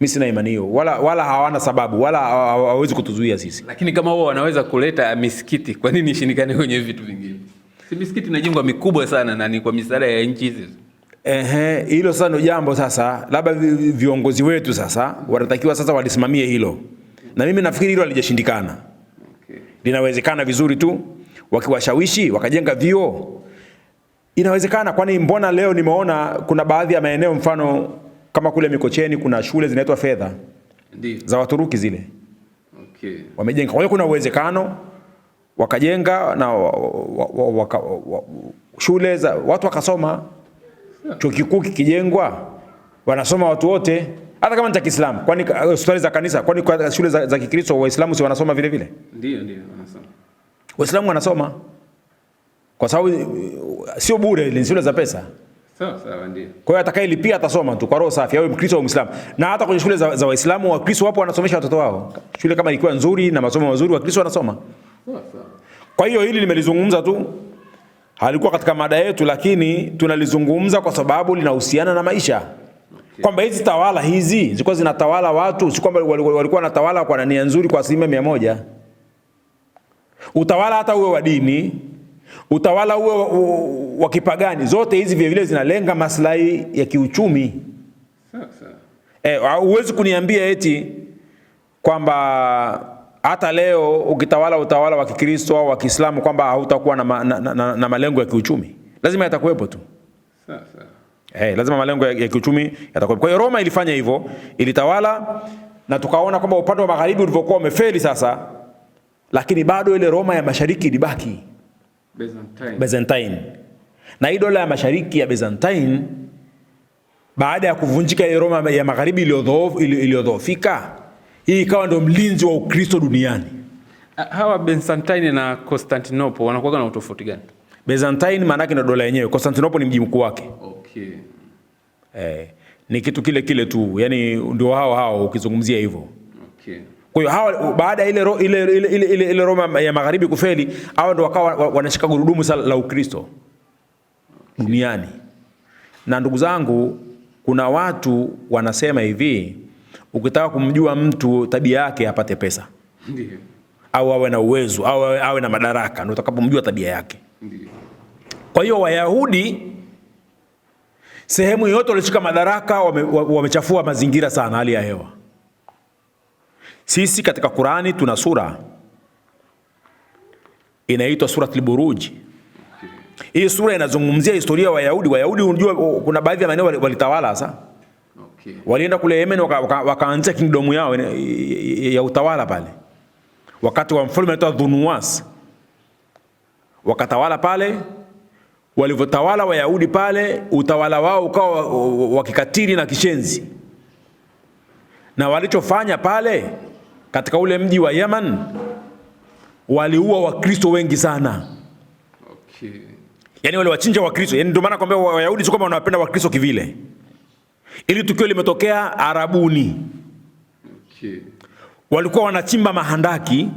Speaker 1: Mimi sina imani hiyo. Wala hawana sababu, wala hawawezi kutuzuia sisi.
Speaker 2: Lakini kama wao wanaweza kuleta misikiti, kwa nini ishindikane kwenye vitu vingine? Si misikiti inajengwa mikubwa sana na ni kwa misaada ya nchi hizi.
Speaker 1: Hilo sasa ndio jambo sasa. Labda viongozi wetu sasa wanatakiwa sasa walisimamie hilo. Na mimi nafikiri hilo halijashindikana. Okay. Linawezekana vizuri tu wakiwashawishi wakajenga vyuo. Inawezekana, kwani mbona leo nimeona kuna baadhi ya maeneo mfano kama kule Mikocheni kuna shule zinaitwa Fedha.
Speaker 2: Ndiyo.
Speaker 1: Za Waturuki zile.
Speaker 2: Okay.
Speaker 1: Wamejenga. Kwa hiyo kuna uwezekano wakajenga na shule za watu wakasoma. Chuo kikuu kikijengwa wanasoma watu wote, hata kama ni cha Kiislamu. Kwani hospitali za kanisa, kwani kwa shule za Kikristo Waislamu si wanasoma vile vile?
Speaker 2: Ndio wanasoma.
Speaker 1: Waislamu wanasoma. Kwa sababu sio bure, ni shule za pesa.
Speaker 2: Sawa ndio. Kwa
Speaker 1: hiyo atakayelipia atasoma tu kwa roho safi, awe Mkristo au Muislamu. Na hata kwenye shule za Waislamu, Wakristo wapo wanasomesha watoto wao. Shule kama ilikuwa nzuri na masomo mazuri, Wakristo wanasoma. Sawa. Kwa hiyo hili nimelizungumza tu, halikuwa katika mada yetu, lakini tunalizungumza kwa sababu linahusiana na maisha. Okay. Kwamba hizi tawala hizi zilikuwa zinatawala watu, si kwamba walikuwa wanatawala kwa nia nzuri kwa 100%. Utawala hata uwe wa dini, utawala uwe wa kipagani, zote hizi vile vile zinalenga maslahi ya kiuchumi. Sasa huwezi kuniambia eti kwamba hata leo ukitawala utawala wa Kikristo au wa Kiislamu kwamba hautakuwa na malengo ya kiuchumi. Lazima yatakuwepo tu. Sasa. Lazima malengo ya kiuchumi yatakuwepo. Kwa hiyo Roma ilifanya hivyo, ilitawala, na tukaona kwamba upande wa magharibi ulivyokuwa umefeli sasa, lakini bado ile Roma ya mashariki ilibaki. Byzantine. Na hii dola ya mashariki ya Byzantine baada ya kuvunjika ile Roma ya magharibi iliyodhoofika, hii ikawa ndio mlinzi wa Ukristo duniani.
Speaker 2: Hawa Byzantine na Constantinople wanakuwa na utofauti gani?
Speaker 1: Byzantine maana yake ndio dola yenyewe, Constantinople ni mji mkuu wake.
Speaker 2: Okay.
Speaker 1: Ni kitu kile tu, yani ndio hao ukizungumzia hivyo.
Speaker 2: Okay.
Speaker 1: Kwa hiyo hawa baada ya ile Roma ya magharibi kufeli, hao ndio wakawa wanashika gurudumu la Ukristo duniani. Na ndugu zangu, kuna watu wanasema hivi, ukitaka kumjua mtu tabia yake apate pesa. Ndiyo. Au awe na uwezo, au awe na madaraka, ndio utakapomjua tabia yake. Ndiyo. Kwa hiyo Wayahudi sehemu yote walishika madaraka wamechafua mazingira sana, hali ya hewa. Sisi katika Qur'ani tuna sura inaitwa Suratul Buruj. Hii sura inazungumzia historia ya Wayahudi. Wayahudi unajua kuna baadhi ya maeneo walitawala sasa. Okay. Walienda kule Yemen wakaanzisha kingdom yao ya utawala pale. Wakati wa mfalme anaitwa Dhunuwas. wakatawala pale. Walivyotawala Wayahudi pale, utawala wao ukawa wa kikatili na kishenzi, na walichofanya pale katika ule mji wa Yemen, waliua Wakristo wengi sana.
Speaker 2: Okay.
Speaker 1: Yani wale wachinja Wakristo. Yani ndio maana kwamba Wayahudi sio kama wanapenda Wakristo kivile. Ili tukio limetokea Arabuni.
Speaker 2: Okay.
Speaker 1: Walikuwa wanachimba mahandaki,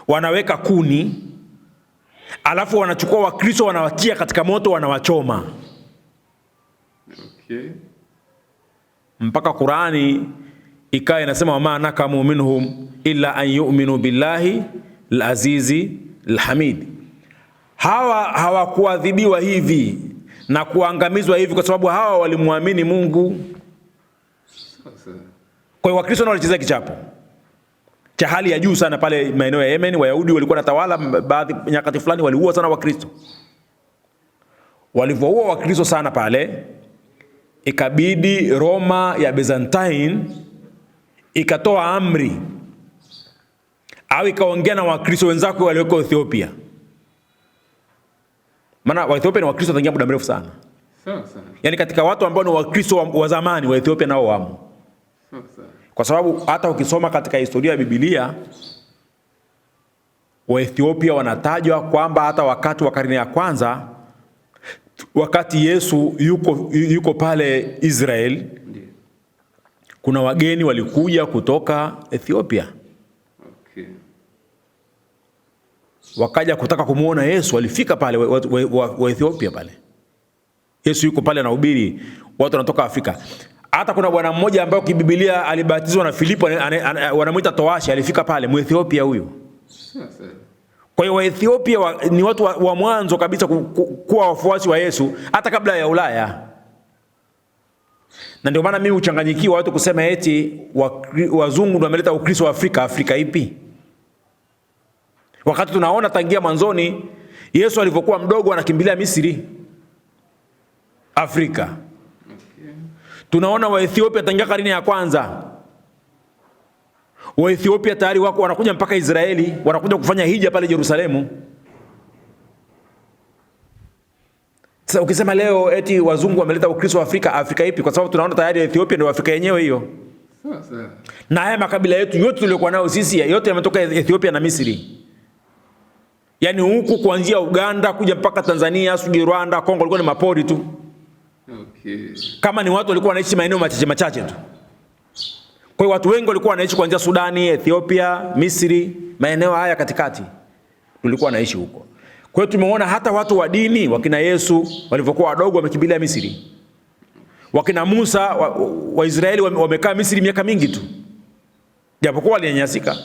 Speaker 1: wanaweka kuni, alafu wanachukua Wakristo wanawatia katika moto, wanawachoma.
Speaker 2: Okay.
Speaker 1: Mpaka Qur'ani ikawa inasema wama nakamu minhum illa an yu'minu billahi al-azizi al-hamid. Hawakuadhibiwa hivi na kuangamizwa hivi kwa sababu hawa walimwamini Mungu. Kwa hiyo Wakristo walicheza kichapo cha hali ya juu sana pale maeneo ya Yemen. Wayahudi walikuwa natawala, baadhi nyakati fulani waliua sana Wakristo. Walivyoua Wakristo sana pale, ikabidi Roma ya Byzantine ikatoa amri au ikaongea na Wakristo wenzako walioko Ethiopia. Maana Waethiopia ni Wakristo tangia muda mrefu sana.
Speaker 2: Sawa.
Speaker 1: Yaani katika watu ambao ni Wakristo wa zamani wa Ethiopia nao wamo.
Speaker 2: Sawa.
Speaker 1: Kwa sababu hata ukisoma katika historia ya Biblia, Waethiopia wanatajwa kwamba hata wakati wa karne ya kwanza, wakati Yesu yuko pale Israel, kuna wageni walikuja kutoka Ethiopia.
Speaker 2: Okay.
Speaker 1: Wakaja kutaka kumuona Yesu, walifika pale wa Ethiopia pale. Yesu yuko pale anahubiri, watu wanatoka Afrika. Hata kuna bwana mmoja ambaye kiBiblia alibatizwa na Filipo, wanamuita Toashi, alifika pale, Muethiopia huyo. Kwa hiyo Waethiopia ni watu wa mwanzo kabisa kuwa wafuasi wa Yesu hata kabla ya Ulaya. Na ndio maana mimi uchanganyikiwa watu kusema eti wazungu ndio wameleta Ukristo wa Afrika. Afrika ipi? Wakati tunaona tangia mwanzoni Yesu alivyokuwa mdogo anakimbilia Misri, Afrika.
Speaker 2: Okay.
Speaker 1: Tunaona Waethiopia tangia karne ya kwanza. Waethiopia tayari wako wanakuja mpaka Israeli, wanakuja kufanya hija pale Yerusalemu. Sasa ukisema leo eti wazungu wameleta Ukristo wa Afrika, Afrika ipi? Kwa sababu tunaona tayari Ethiopia ndio Afrika yenyewe hiyo.
Speaker 2: Sawa.
Speaker 1: Na haya makabila yetu yote tuliokuwa nayo sisi yote yametoka Ethiopia na Misri. Yaani huku kuanzia Uganda kuja mpaka Tanzania, Sudan, Rwanda, Kongo walikuwa ni mapori tu.
Speaker 2: Okay.
Speaker 1: Kama ni watu walikuwa wanaishi maeneo machache tu. Kwa hiyo watu wengi walikuwa wanaishi kuanzia Sudani, Ethiopia, Misri, maeneo haya katikati. Tulikuwa wanaishi huko. Kwa hiyo tumeona hata watu wa dini, wakina Yesu walivyokuwa wadogo wamekimbilia Misri. Wakina Musa wa Israeli wamekaa Misri miaka mingi tu. Japokuwa walinyanyasika.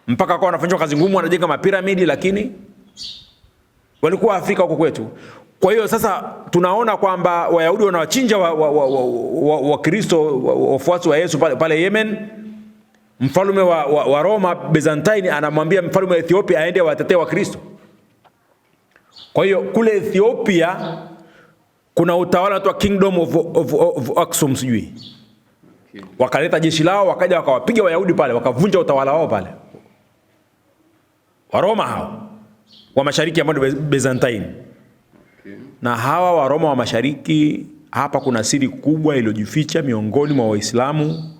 Speaker 1: Mpaka kwa wanafanya kazi ngumu, wanajenga mapiramidi, lakini walikuwa Afrika huko kwetu. Kwa hiyo sasa tunaona kwamba Wayahudi wanawachinja Wakristo wafuasi wa Yesu pale Yemen. Mfalme wa Roma Byzantine anamwambia mfalme wa Ethiopia aende watetee Wakristo. Kwa hiyo kule Ethiopia kuna utawala wa Kingdom of Aksum sijui.
Speaker 2: Okay.
Speaker 1: Wakaleta jeshi lao, wakaja wakawapiga Wayahudi pale, wakavunja utawala wao pale. Wa Roma hao wa Mashariki ambao ni Byzantine.
Speaker 2: Okay.
Speaker 1: Na hawa wa Roma wa Mashariki, hapa kuna siri kubwa iliyojificha miongoni mwa Waislamu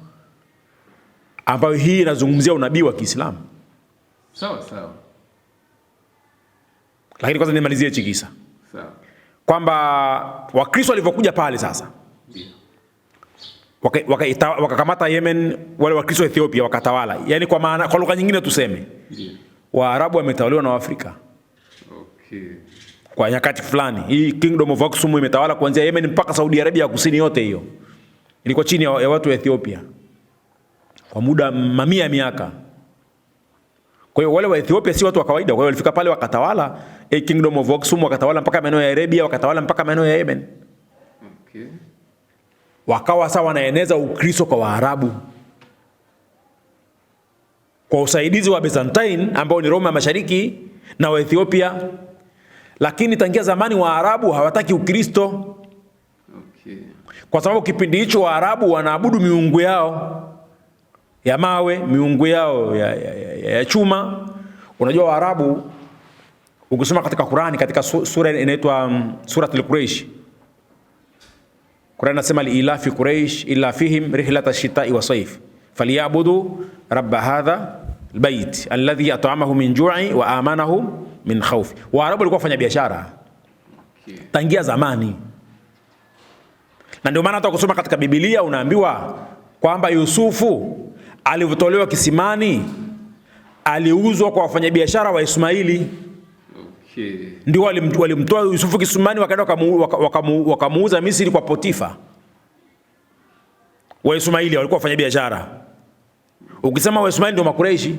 Speaker 1: ambayo hii inazungumzia unabii wa Kiislamu.
Speaker 2: Sawa.
Speaker 1: Lakini kwanza nimalizie hichi kisa.
Speaker 2: Sawa.
Speaker 1: Kwamba Wakristo walivyokuja pale sasa, wakakamata Yemen, wale Wakristo wa Ethiopia wakatawala. Yaani kwa maana, kwa lugha nyingine tuseme, Waarabu wametawaliwa na Waafrika.
Speaker 2: Okay.
Speaker 1: Kwa nyakati fulani hii Kingdom of Aksum imetawala kuanzia Yemen mpaka Saudi Arabia ya Kusini, yote hiyo ilikuwa chini ya watu wa Ethiopia kwa muda mamia ya miaka. Kwa hiyo wale wa Ethiopia si watu wa kawaida. Kwa hiyo walifika pale wakatawala Kingdom of Aksum, wakatawala mpaka maeneo ya Arabia, wakatawala mpaka maeneo ya Yemen.
Speaker 2: Okay.
Speaker 1: Wakawa sawa wanaeneza Ukristo kwa Waarabu kwa usaidizi wa Byzantine ambao ni Roma ya Mashariki na wa Ethiopia. Lakini tangia zamani Waarabu hawataki Ukristo.
Speaker 2: Okay.
Speaker 1: Kwa sababu kipindi hicho Waarabu wanaabudu miungu yao ya mawe, miungu yao ya chuma. Unajua Waarabu Ukisoma katika Qur'ani katika sura inaitwa Suratul Quraish, Qur'ani nasema liilafi Quraish illa fihim rihlata shita'i wa sayf falyabudu rabb hadha albayt alladhi at'amahum min ju'i wa amanahum min khawf. Waarabu walikuwa wafanya biashara tangia zamani, na ndio maana hata kusoma katika Biblia unaambiwa kwamba Yusufu alivyotolewa kisimani aliuzwa kwa wafanyabiashara wa Ismaili. Ndio walimtoa Yusufu kisimani wakaenda wakamuuza Misri kwa Potifa. Wa Ismaili walikuwa wafanya biashara. Ukisema wa Ismaili ndio Makureishi.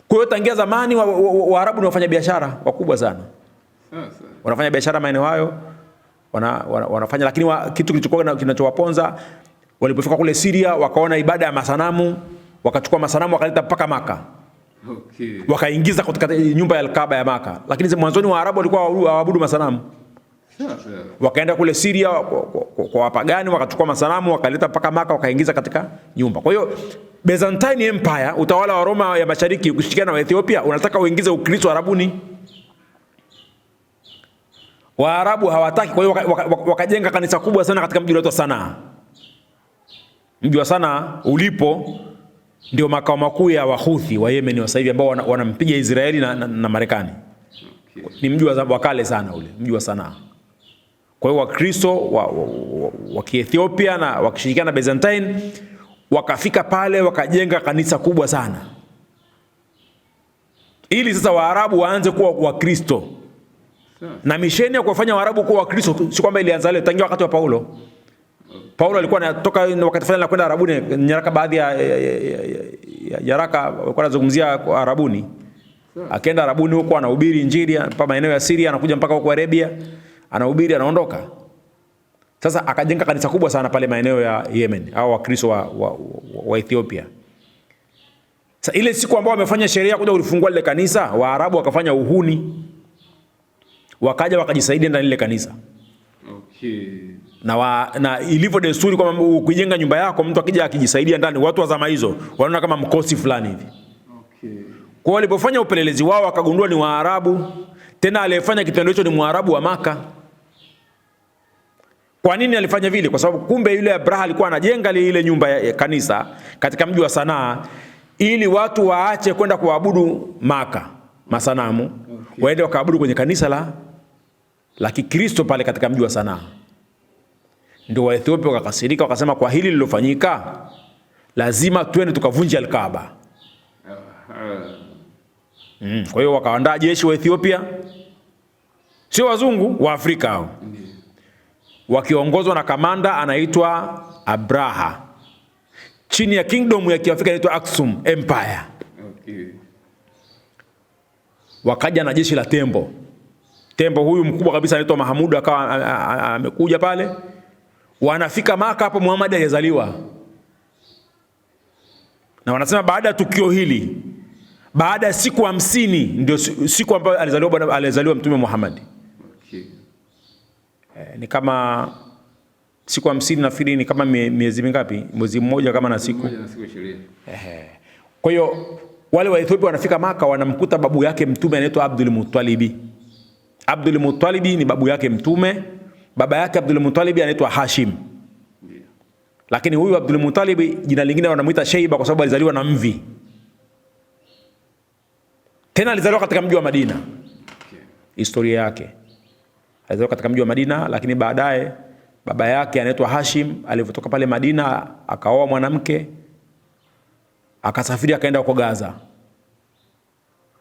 Speaker 1: Kwa hiyo tangia zamani Waarabu ni wafanya biashara wakubwa sana. Wanafanya biashara maeneo hayo, wanafanya, lakini kitu kilichokuwa kinachowaponza walipofika kule Syria wakaona ibada ya masanamu, wakachukua masanamu wakaleta mpaka Maka. Wakaingiza katika nyumba ya Al-Kaaba ya Maka. Lakini mwanzoni Waarabu walikuwa waabudu masanamu. Wakaenda kule Syria kwa wapagani wakachukua masanamu wakaleta mpaka Maka wakaingiza katika nyumba. Kwa hiyo Byzantine Empire, utawala wa Roma ya Mashariki ukishirikiana na Ethiopia, unataka uingize Ukristo Arabuni. Waarabu hawataki, kwa hiyo wakajenga kanisa kubwa sana katika mji wa Sanaa. Mji wa Sanaa ulipo ndio makao makuu ya Wahuthi wa Yemen wa sasa hivi ambao wanampiga Israeli na Marekani. Ni mji wa kale sana ule, mji wa Sanaa. Kwa hiyo Wakristo wa Ethiopia na wakishirikiana na Byzantine wakafika pale wakajenga kanisa kubwa sana. Ili sasa Waarabu waanze kuwa Wakristo. Na misheni ya kuwafanya Waarabu kuwa Wakristo si kwamba ilianza leo, tangia wakati wa Paulo. Paulo alikuwa anatoka wakati fulani kwenda Arabuni, nyaraka baadhi ya nyaraka walikuwa wanazungumzia Arabuni. Akaenda Arabuni huko anahubiri Injili mpaka maeneo ya Syria, anakuja mpaka huko Arabia, anahubiri anaondoka. Sasa akajenga kanisa kubwa sana pale maeneo ya Yemen au Wakristo wa Ethiopia. Sasa ile siku ambao wamefanya sheria kuja kulifungua ile kanisa, Waarabu wakafanya uhuni. Wakaja wakajisaidia ndani ile kanisa. Na ilivyo desturi kwamba ukijenga nyumba yako mtu akija akijisaidia ndani, watu wa zama hizo wanaona kama mkosi fulani hivi. Kwa walipofanya upelelezi wao wakagundua ni Waarabu, tena aliyefanya kitendo hicho ni Mwarabu wa Maka. Kwa nini alifanya vile? Kwa sababu kumbe yule Abraha alikuwa anajenga ile nyumba ya kanisa katika mji wa Sanaa ili watu waache kwenda kuabudu Maka masanamu, waende wakaabudu kwenye kanisa la Kikristo pale katika mji wa Sanaa. Ndio wa Ethiopia wakakasirika wakasema kwa hili lilofanyika lazima twende tukavunje Al-Kaaba. Kwa hiyo wakaandaa jeshi wa Ethiopia, sio wazungu, wa Afrika hao. Wakiongozwa na kamanda anaitwa Abraha. Chini ya kingdom ya Kiafrika inaitwa Aksum Empire. Wakaja na jeshi la tembo. Tembo huyu mkubwa kabisa anaitwa Mahamudu akawa amekuja pale. Wanafika Maka hapo Muhammad hajazaliwa. Na wanasema baada ya tukio hili, baada ya siku 50 ndio siku ambayo alizaliwa Mtume Muhammad. Ni kama siku 50 nafikiri ni kama miezi mingapi? Mwezi mmoja kama na siku
Speaker 2: 20.
Speaker 1: Kwa hiyo wale wa Ethiopia wanafika Maka wanamkuta babu yake Mtume anaitwa Abdul Muttalib. Abdul Muttalib ni babu yake Mtume. Baba yake Abdul Muttalib anaitwa Hashim. Lakini huyu Abdul Muttalib jina lingine wanamuita Sheiba kwa sababu alizaliwa na mvi. Tena alizaliwa katika mji wa Madina. Historia yake. Alizaliwa katika mji wa Madina, lakini baadaye baba yake anaitwa Hashim alipotoka pale Madina akaoa mwanamke, akasafiri akaenda huko Gaza.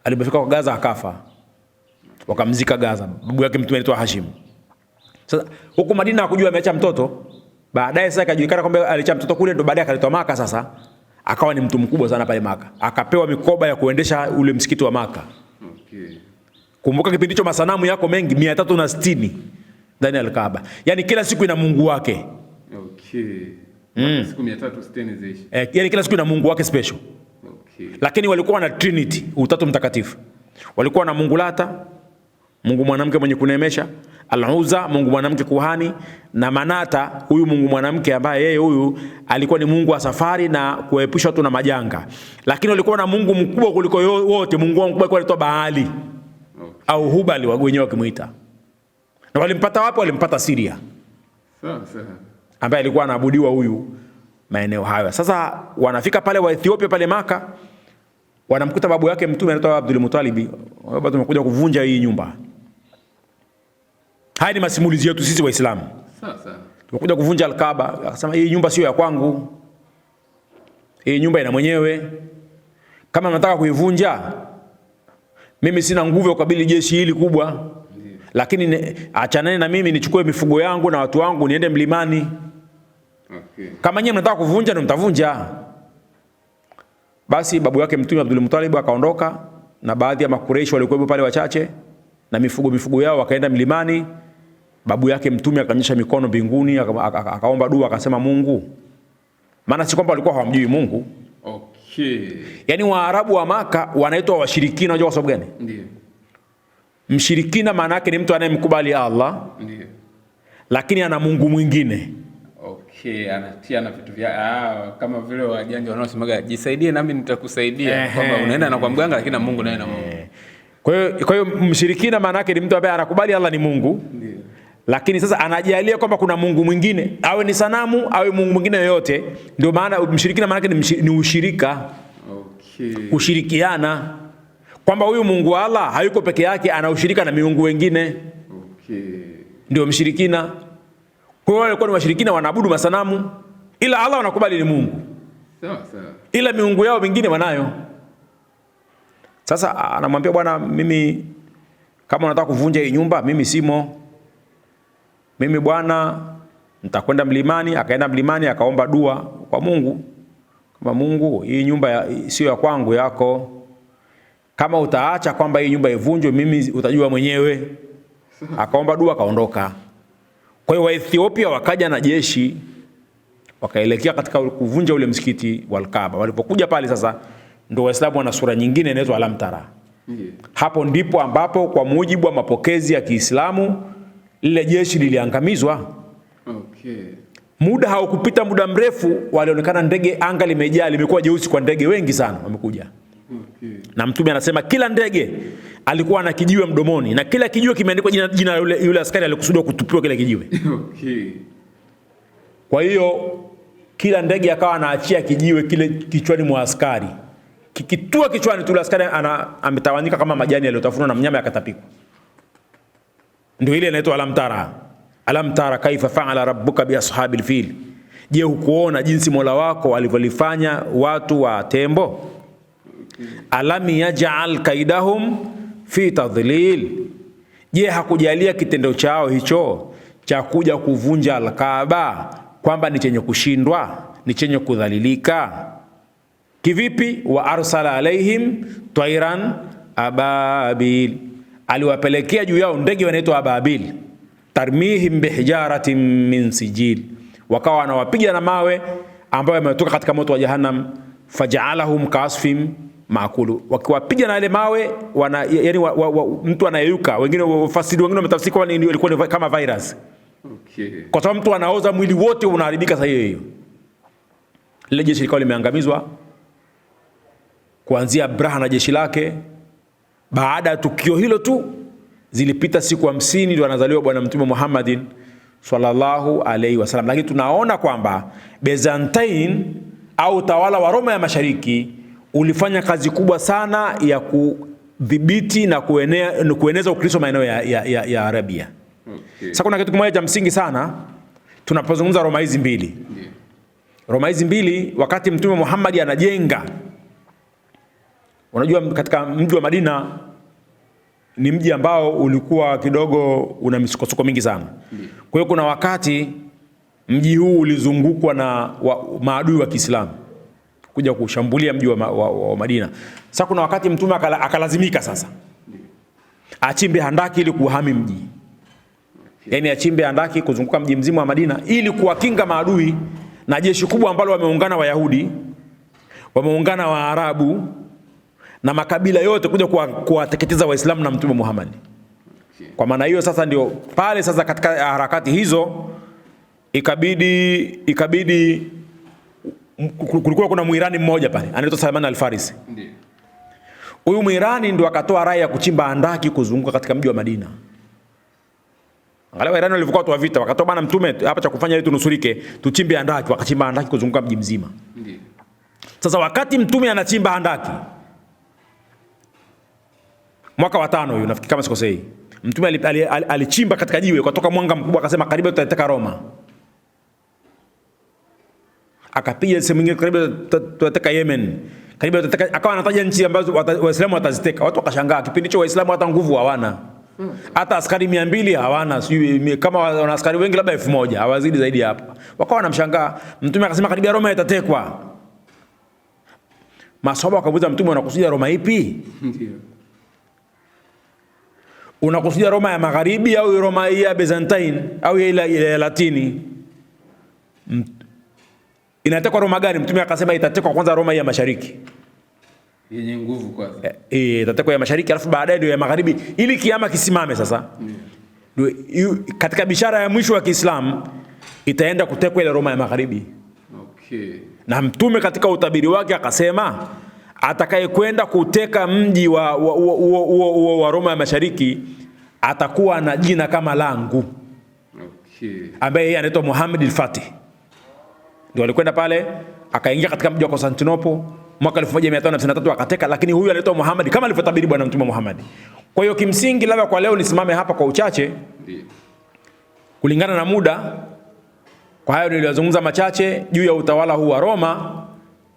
Speaker 1: Alipofika kwa Gaza akafa. Wakamzika Gaza. Babu yake Mtume anaitwa Hashim. Sasa huko Madina hakujua ameacha mtoto. Baadaye sasa ikajulikana kwamba aliacha mtoto kule, ndo baadaye akaletwa Maka. Sasa akawa ni mtu mkubwa sana pale Maka. Akapewa mikoba ya kuendesha ule msikiti wa Maka. Kumbuka kipindi hicho masanamu yako mengi 360 ndani ya Al-Kaaba. Yaani kila siku ina Mungu wake.
Speaker 2: Siku 360 ziishi.
Speaker 1: Yaani kila siku ina Mungu wake special. Lakini walikuwa na Trinity, utatu mtakatifu. Walikuwa na Mungu Lata, Mungu mwanamke mwenye kuneemesha, Al-Uzza, Mungu mwanamke kuhani, na Manata, huyu Mungu mwanamke ambaye yeye huyu alikuwa ni Mungu wa safari na kuepusha watu na majanga. Lakini walikuwa na Mungu mkubwa kuliko wote, Mungu mkubwa alikuwa anaitwa Baali. au Hubal wenyewe wakimuita. Na walimpata wapi? Walimpata Syria.
Speaker 2: Sawa.
Speaker 1: Ambaye alikuwa anaabudiwa huyu maeneo hayo. Sasa wanafika pale wa Ethiopia pale Maka, wanamkuta babu yake Mtume anaitwa Abdul Muttalib. Baba, tumekuja kuvunja hii nyumba. Haya ni masimulizi yetu sisi Waislamu.
Speaker 2: Sasa
Speaker 1: tumekuja kuvunja Al-Kaaba. Akasema hii nyumba sio ya kwangu. Hii nyumba ina mwenyewe. Kama nataka kuivunja, mimi sina nguvu ya kukabili jeshi hili kubwa. Lakini achaneni na mimi, nichukue mifugo yangu na watu wangu niende mlimani. Kama nyinyi mnataka kuvunja ndio mtavunja. Basi babu yake Mtume Abdul Muttalib akaondoka na baadhi ya Makureishi walikuwa pale wachache na mifugo yao, wakaenda mlimani. Babu yake Mtume akanyosha mikono mbinguni, akaomba dua, akasema Mungu. Maana si kwamba walikuwa hawamjui Mungu. Yaani Waarabu wa Maka wanaitwa washirikina. Unajua kwa sababu gani?
Speaker 2: Ndiyo.
Speaker 1: Mshirikina maana yake ni mtu anayemkubali Allah.
Speaker 2: Ndiyo.
Speaker 1: Lakini ana Mungu mwingine.
Speaker 2: Anatia na vitu vya kama vile wajanja wanaosemaga jisaidie nami nitakusaidia, kwamba unaenda na kwa mganga lakini na Mungu naye na Mungu.
Speaker 1: Kwa hiyo mshirikina maana yake ni mtu ambaye anakubali Allah ni Mungu.
Speaker 2: Ndiyo.
Speaker 1: Lakini sasa anajalia kwamba kuna Mungu mwingine, awe ni sanamu, awe Mungu mwingine yoyote. Ndio maana mshirikina maana yake ni ushirika. Kushirikiana. Kwamba huyu Mungu wa Allah hayuko peke yake, ana ushirika na miungu wengine. Ndio mshirikina. Kwa hiyo walikuwa ni washirikina, wanaabudu masanamu, ila Allah wanakubali ni Mungu.
Speaker 2: Sawa.
Speaker 1: Ila miungu yao mingine wanayo. Sasa anamwambia bwana, mimi kama unataka kuvunja hii nyumba, mimi simo. Mimi bwana nitakwenda mlimani. Akaenda mlimani akaomba dua kwa Mungu. Kama Mungu, hii nyumba sio ya kwangu, yako. Kama utaacha kwamba hii nyumba ivunjwe, mimi utajua mwenyewe. Akaomba dua, akaondoka. Kwa hiyo Waethiopia wakaja na jeshi, wakaelekea katika kuvunja ule msikiti wa Al-Kaaba. Walipokuja pale sasa, ndio Waislamu wana sura nyingine inaitwa Alam Tara. Hapo ndipo ambapo kwa mujibu wa mapokezi ya Kiislamu lile jeshi liliangamizwa. Muda haukupita muda mrefu, walionekana ndege, anga limejaa, limekuwa jeusi kwa ndege wengi sana wamekuja. Na Mtume anasema kila ndege alikuwa na kijiwe mdomoni, na kila kijiwe kimeandikwa jina yule askari alikusudiwa kutupiwa kile kijiwe. Kwa hiyo kila ndege akawa anaachia kijiwe kile kichwani mwa askari. Kikitua kichwani tu, askari ametawanyika kama majani yaliyotafunwa na mnyama yakatapikwa. Ndio ile inaitwa Alam Tara. Alam Tara kaifa fa'ala rabbuka bi ashabil fil. Je, hukuona jinsi Mola wako alivyolifanya watu wa tembo? Alam yaj'al kaidahum fi tadlil. Je, hakujalia kitendo chao hicho cha kuja kuvunja Al-Kaaba kwamba ni chenye kushindwa, ni chenye kudhalilika? Kivipi? Wa arsala alaihim tayran ababil. Aliwapelekea juu yao ndege wanaitwa ababil. Tarmihim bihijaratin min sijil. Wakawa wanawapiga na mawe ambayo yametoka katika moto wa Jahannam. Faja'alahum kasfim maakulu. Wakiwapiga na ile mawe yani mtu anayeyuka. Wengine wafasiri wengine wametafsiri kwa nini ilikuwa ni kama virus. Kwa sababu mtu anaoza, mwili wote unaharibika saa hiyo. Lile jeshi likawa limeangamizwa kuanzia Abraha na jeshi lake. Baada ya tukio hilo tu zilipita siku 50 ndio anazaliwa bwana Mtume Muhammadin sallallahu alaihi wasallam. Lakini tunaona kwamba Byzantine au utawala wa Roma ya Mashariki ulifanya kazi kubwa sana ya kudhibiti na kueneza Ukristo maeneo ya Arabia. Sasa kuna kitu kimoja cha msingi sana tunapozungumza Roma hizi mbili. Roma hizi mbili, wakati Mtume Muhammad anajenga, unajua katika mji wa Madina ni mji ambao ulikuwa kidogo una misukosuko mingi sana. Kwa hiyo kuna wakati mji huu ulizungukwa na maadui wa Kiislamu kuja kushambulia mji wa Madina. Sasa kuna wakati Mtume akalazimika sasa achimbe handaki ili kuhami mji. Yaani achimbe handaki kuzunguka mji mzima wa Madina ili kuwakinga maadui na jeshi kubwa ambalo wameungana Wayahudi, wameungana Waarabu na makabila yote kuja kuwateketeza Waislamu na Mtume Muhammad. Kwa maana hiyo sasa ndio pale sasa katika harakati hizo ikabidi kulikuwa kuna Muirani mmoja pale anaitwa Salman al-Farisi. Huyu Mwirani ndio akatoa rai ya kuchimba handaki kuzunguka katika mji wa Madina. Angalau Irani walivyokuwa watu wa vita, wakatoa bana mtume hapa cha kufanya ili tunusurike, tuchimbe handaki, wakachimba handaki kuzunguka mji mzima. Ndiyo. Sasa wakati mtume anachimba handaki, mwaka wa 5 huyu nafikiri kama sikosei, mtume alichimba katika jiwe kutoka mwanga mkubwa, akasema karibu tutateka Roma. Akapiga sehemu nyingine, karibu tutateka Yemen, karibu tutateka, akawa anataja nchi ambazo Waislamu wataziteka. Watu wakashangaa, kipindi hicho Waislamu hata nguvu hawana. Hata askari 200 hawana, sijui kama wana askari wengi labda 1000, hawazidi zaidi hapa. Wakawa wanamshangaa. Mtume akasema karibia Roma itatekwa. Maswahaba wakamuuliza mtume, unakusudia Roma ipi? Ndio. Unakusudia Roma ya magharibi au Roma ya Byzantine au ya Latini? Inatekwa Roma gani? Mtume akasema itatekwa kwanza Roma ya mashariki, yenye nguvu kwanza. Itatekwa ya mashariki, alafu baadaye ndio ya magharibi, ili kiama kisimame sasa. Katika bishara ya mwisho wa Kiislamu itaenda kutekwa ile Roma ya magharibi. Okay. Na mtume katika utabiri wake akasema atakayekwenda kuteka mji wa Roma ya mashariki atakuwa na jina kama langu. Okay. Ambaye yeye anaitwa Muhammad al-Fatih. Ndio alikwenda pale akaingia katika mji wa Constantinople mwaka 1553 akateka, lakini huyu anaitwa Muhammad kama alivyotabiri bwana mtume Muhammad. Kwa hiyo kimsingi, labda kwa leo nisimame hapa kwa uchache kulingana na muda. Kwa hayo nilizungumza machache juu ya utawala huu wa Roma.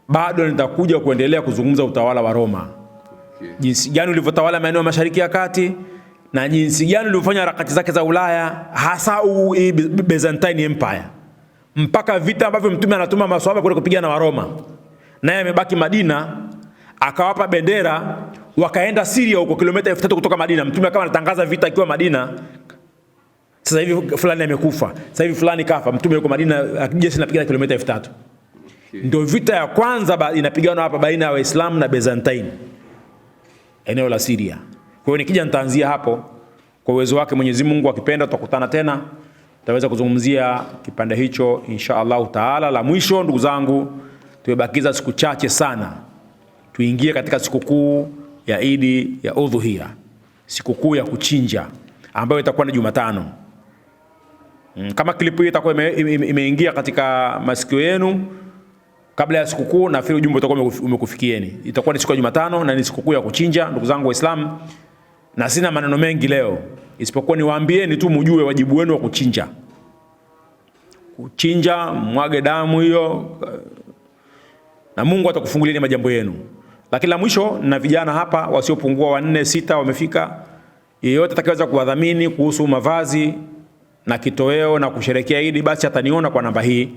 Speaker 1: Bado nitakuja kuendelea kuzungumza utawala wa Roma. Okay. Jinsi gani ulivyotawala maeneo ya Mashariki ya Kati na jinsi gani ulivyofanya harakati zake za Ulaya, hasa Byzantine Empire. Mpaka vita ambavyo mtume anatuma maswahaba kule kupigana na Roma, naye amebaki Madina, akawapa bendera, wakaenda Syria huko kilomita 3000 kutoka Madina. Mtume akawa anatangaza vita akiwa Madina. Sasa hivi fulani amekufa, sasa hivi fulani kafa, mtume yuko Madina, jeshi linapigana kilomita 3000. Okay. Ndio vita ya kwanza inapigana hapa baina ya Waislamu na Byzantine, eneo la Syria. Kwa hiyo nikija nitaanzia hapo. Kwa uwezo wake Mwenyezi Mungu akipenda tutakutana tena, tutaweza kuzungumzia kipande hicho insha Allah taala. La mwisho, ndugu zangu, tumebakiza siku chache sana tuingie katika sikukuu ya Idi ya Udhuhiya, sikukuu ya kuchinja ambayo itakuwa ni Jumatano. Kama klipu hii itakuwa imeingia katika masikio yenu kabla ya sikukuu, na nafikiri ujumbe utakuwa umekufikieni. Itakuwa ni siku ya Jumatano na ni sikukuu ya kuchinja, ndugu zangu Waislamu. Na sina maneno mengi leo isipokuwa niwaambieni tu mjue wajibu wenu wa kuchinja. Kuchinja, mwage damu hiyo, na Mungu atakufungulia majambo yenu. Lakini la mwisho, na vijana hapa wasiopungua 4-6 wamefika. Yeyote atakayeweza kuwadhamini kuhusu mavazi na kitoweo na kusherehekea Idi, basi ataniona kwa namba hii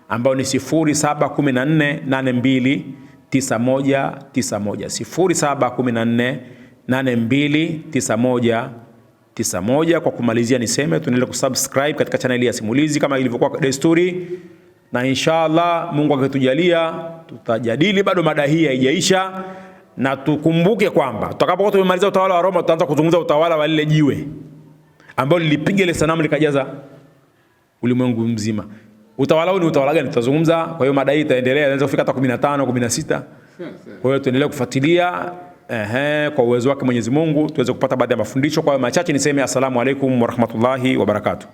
Speaker 1: ambayo ni 0714829191, 0714829191. Kwa kumalizia niseme tuendelee kusubscribe katika channel ya Simulizi kama ilivyokuwa desturi, na inshallah Mungu akitujalia tutajadili bado mada hii haijaisha. Na tukumbuke kwamba tutakapokuwa tumemaliza utawala wa Roma, tutaanza kuzungumza utawala wa lile jiwe ambao lilipiga ile sanamu likajaza ulimwengu mzima. Utawala huu ni utawala gani tutazungumza. Kwa hiyo mada hii itaendelea, inaweza kufika hata 15, 16. Kwa hiyo tuendelee kufuatilia kwa uwezo wake Mwenyezi Mungu tuweze kupata baadhi ya mafundisho. Kwa hiyo machache niseme asalamu alaykum wa rahmatullahi wa barakatuh.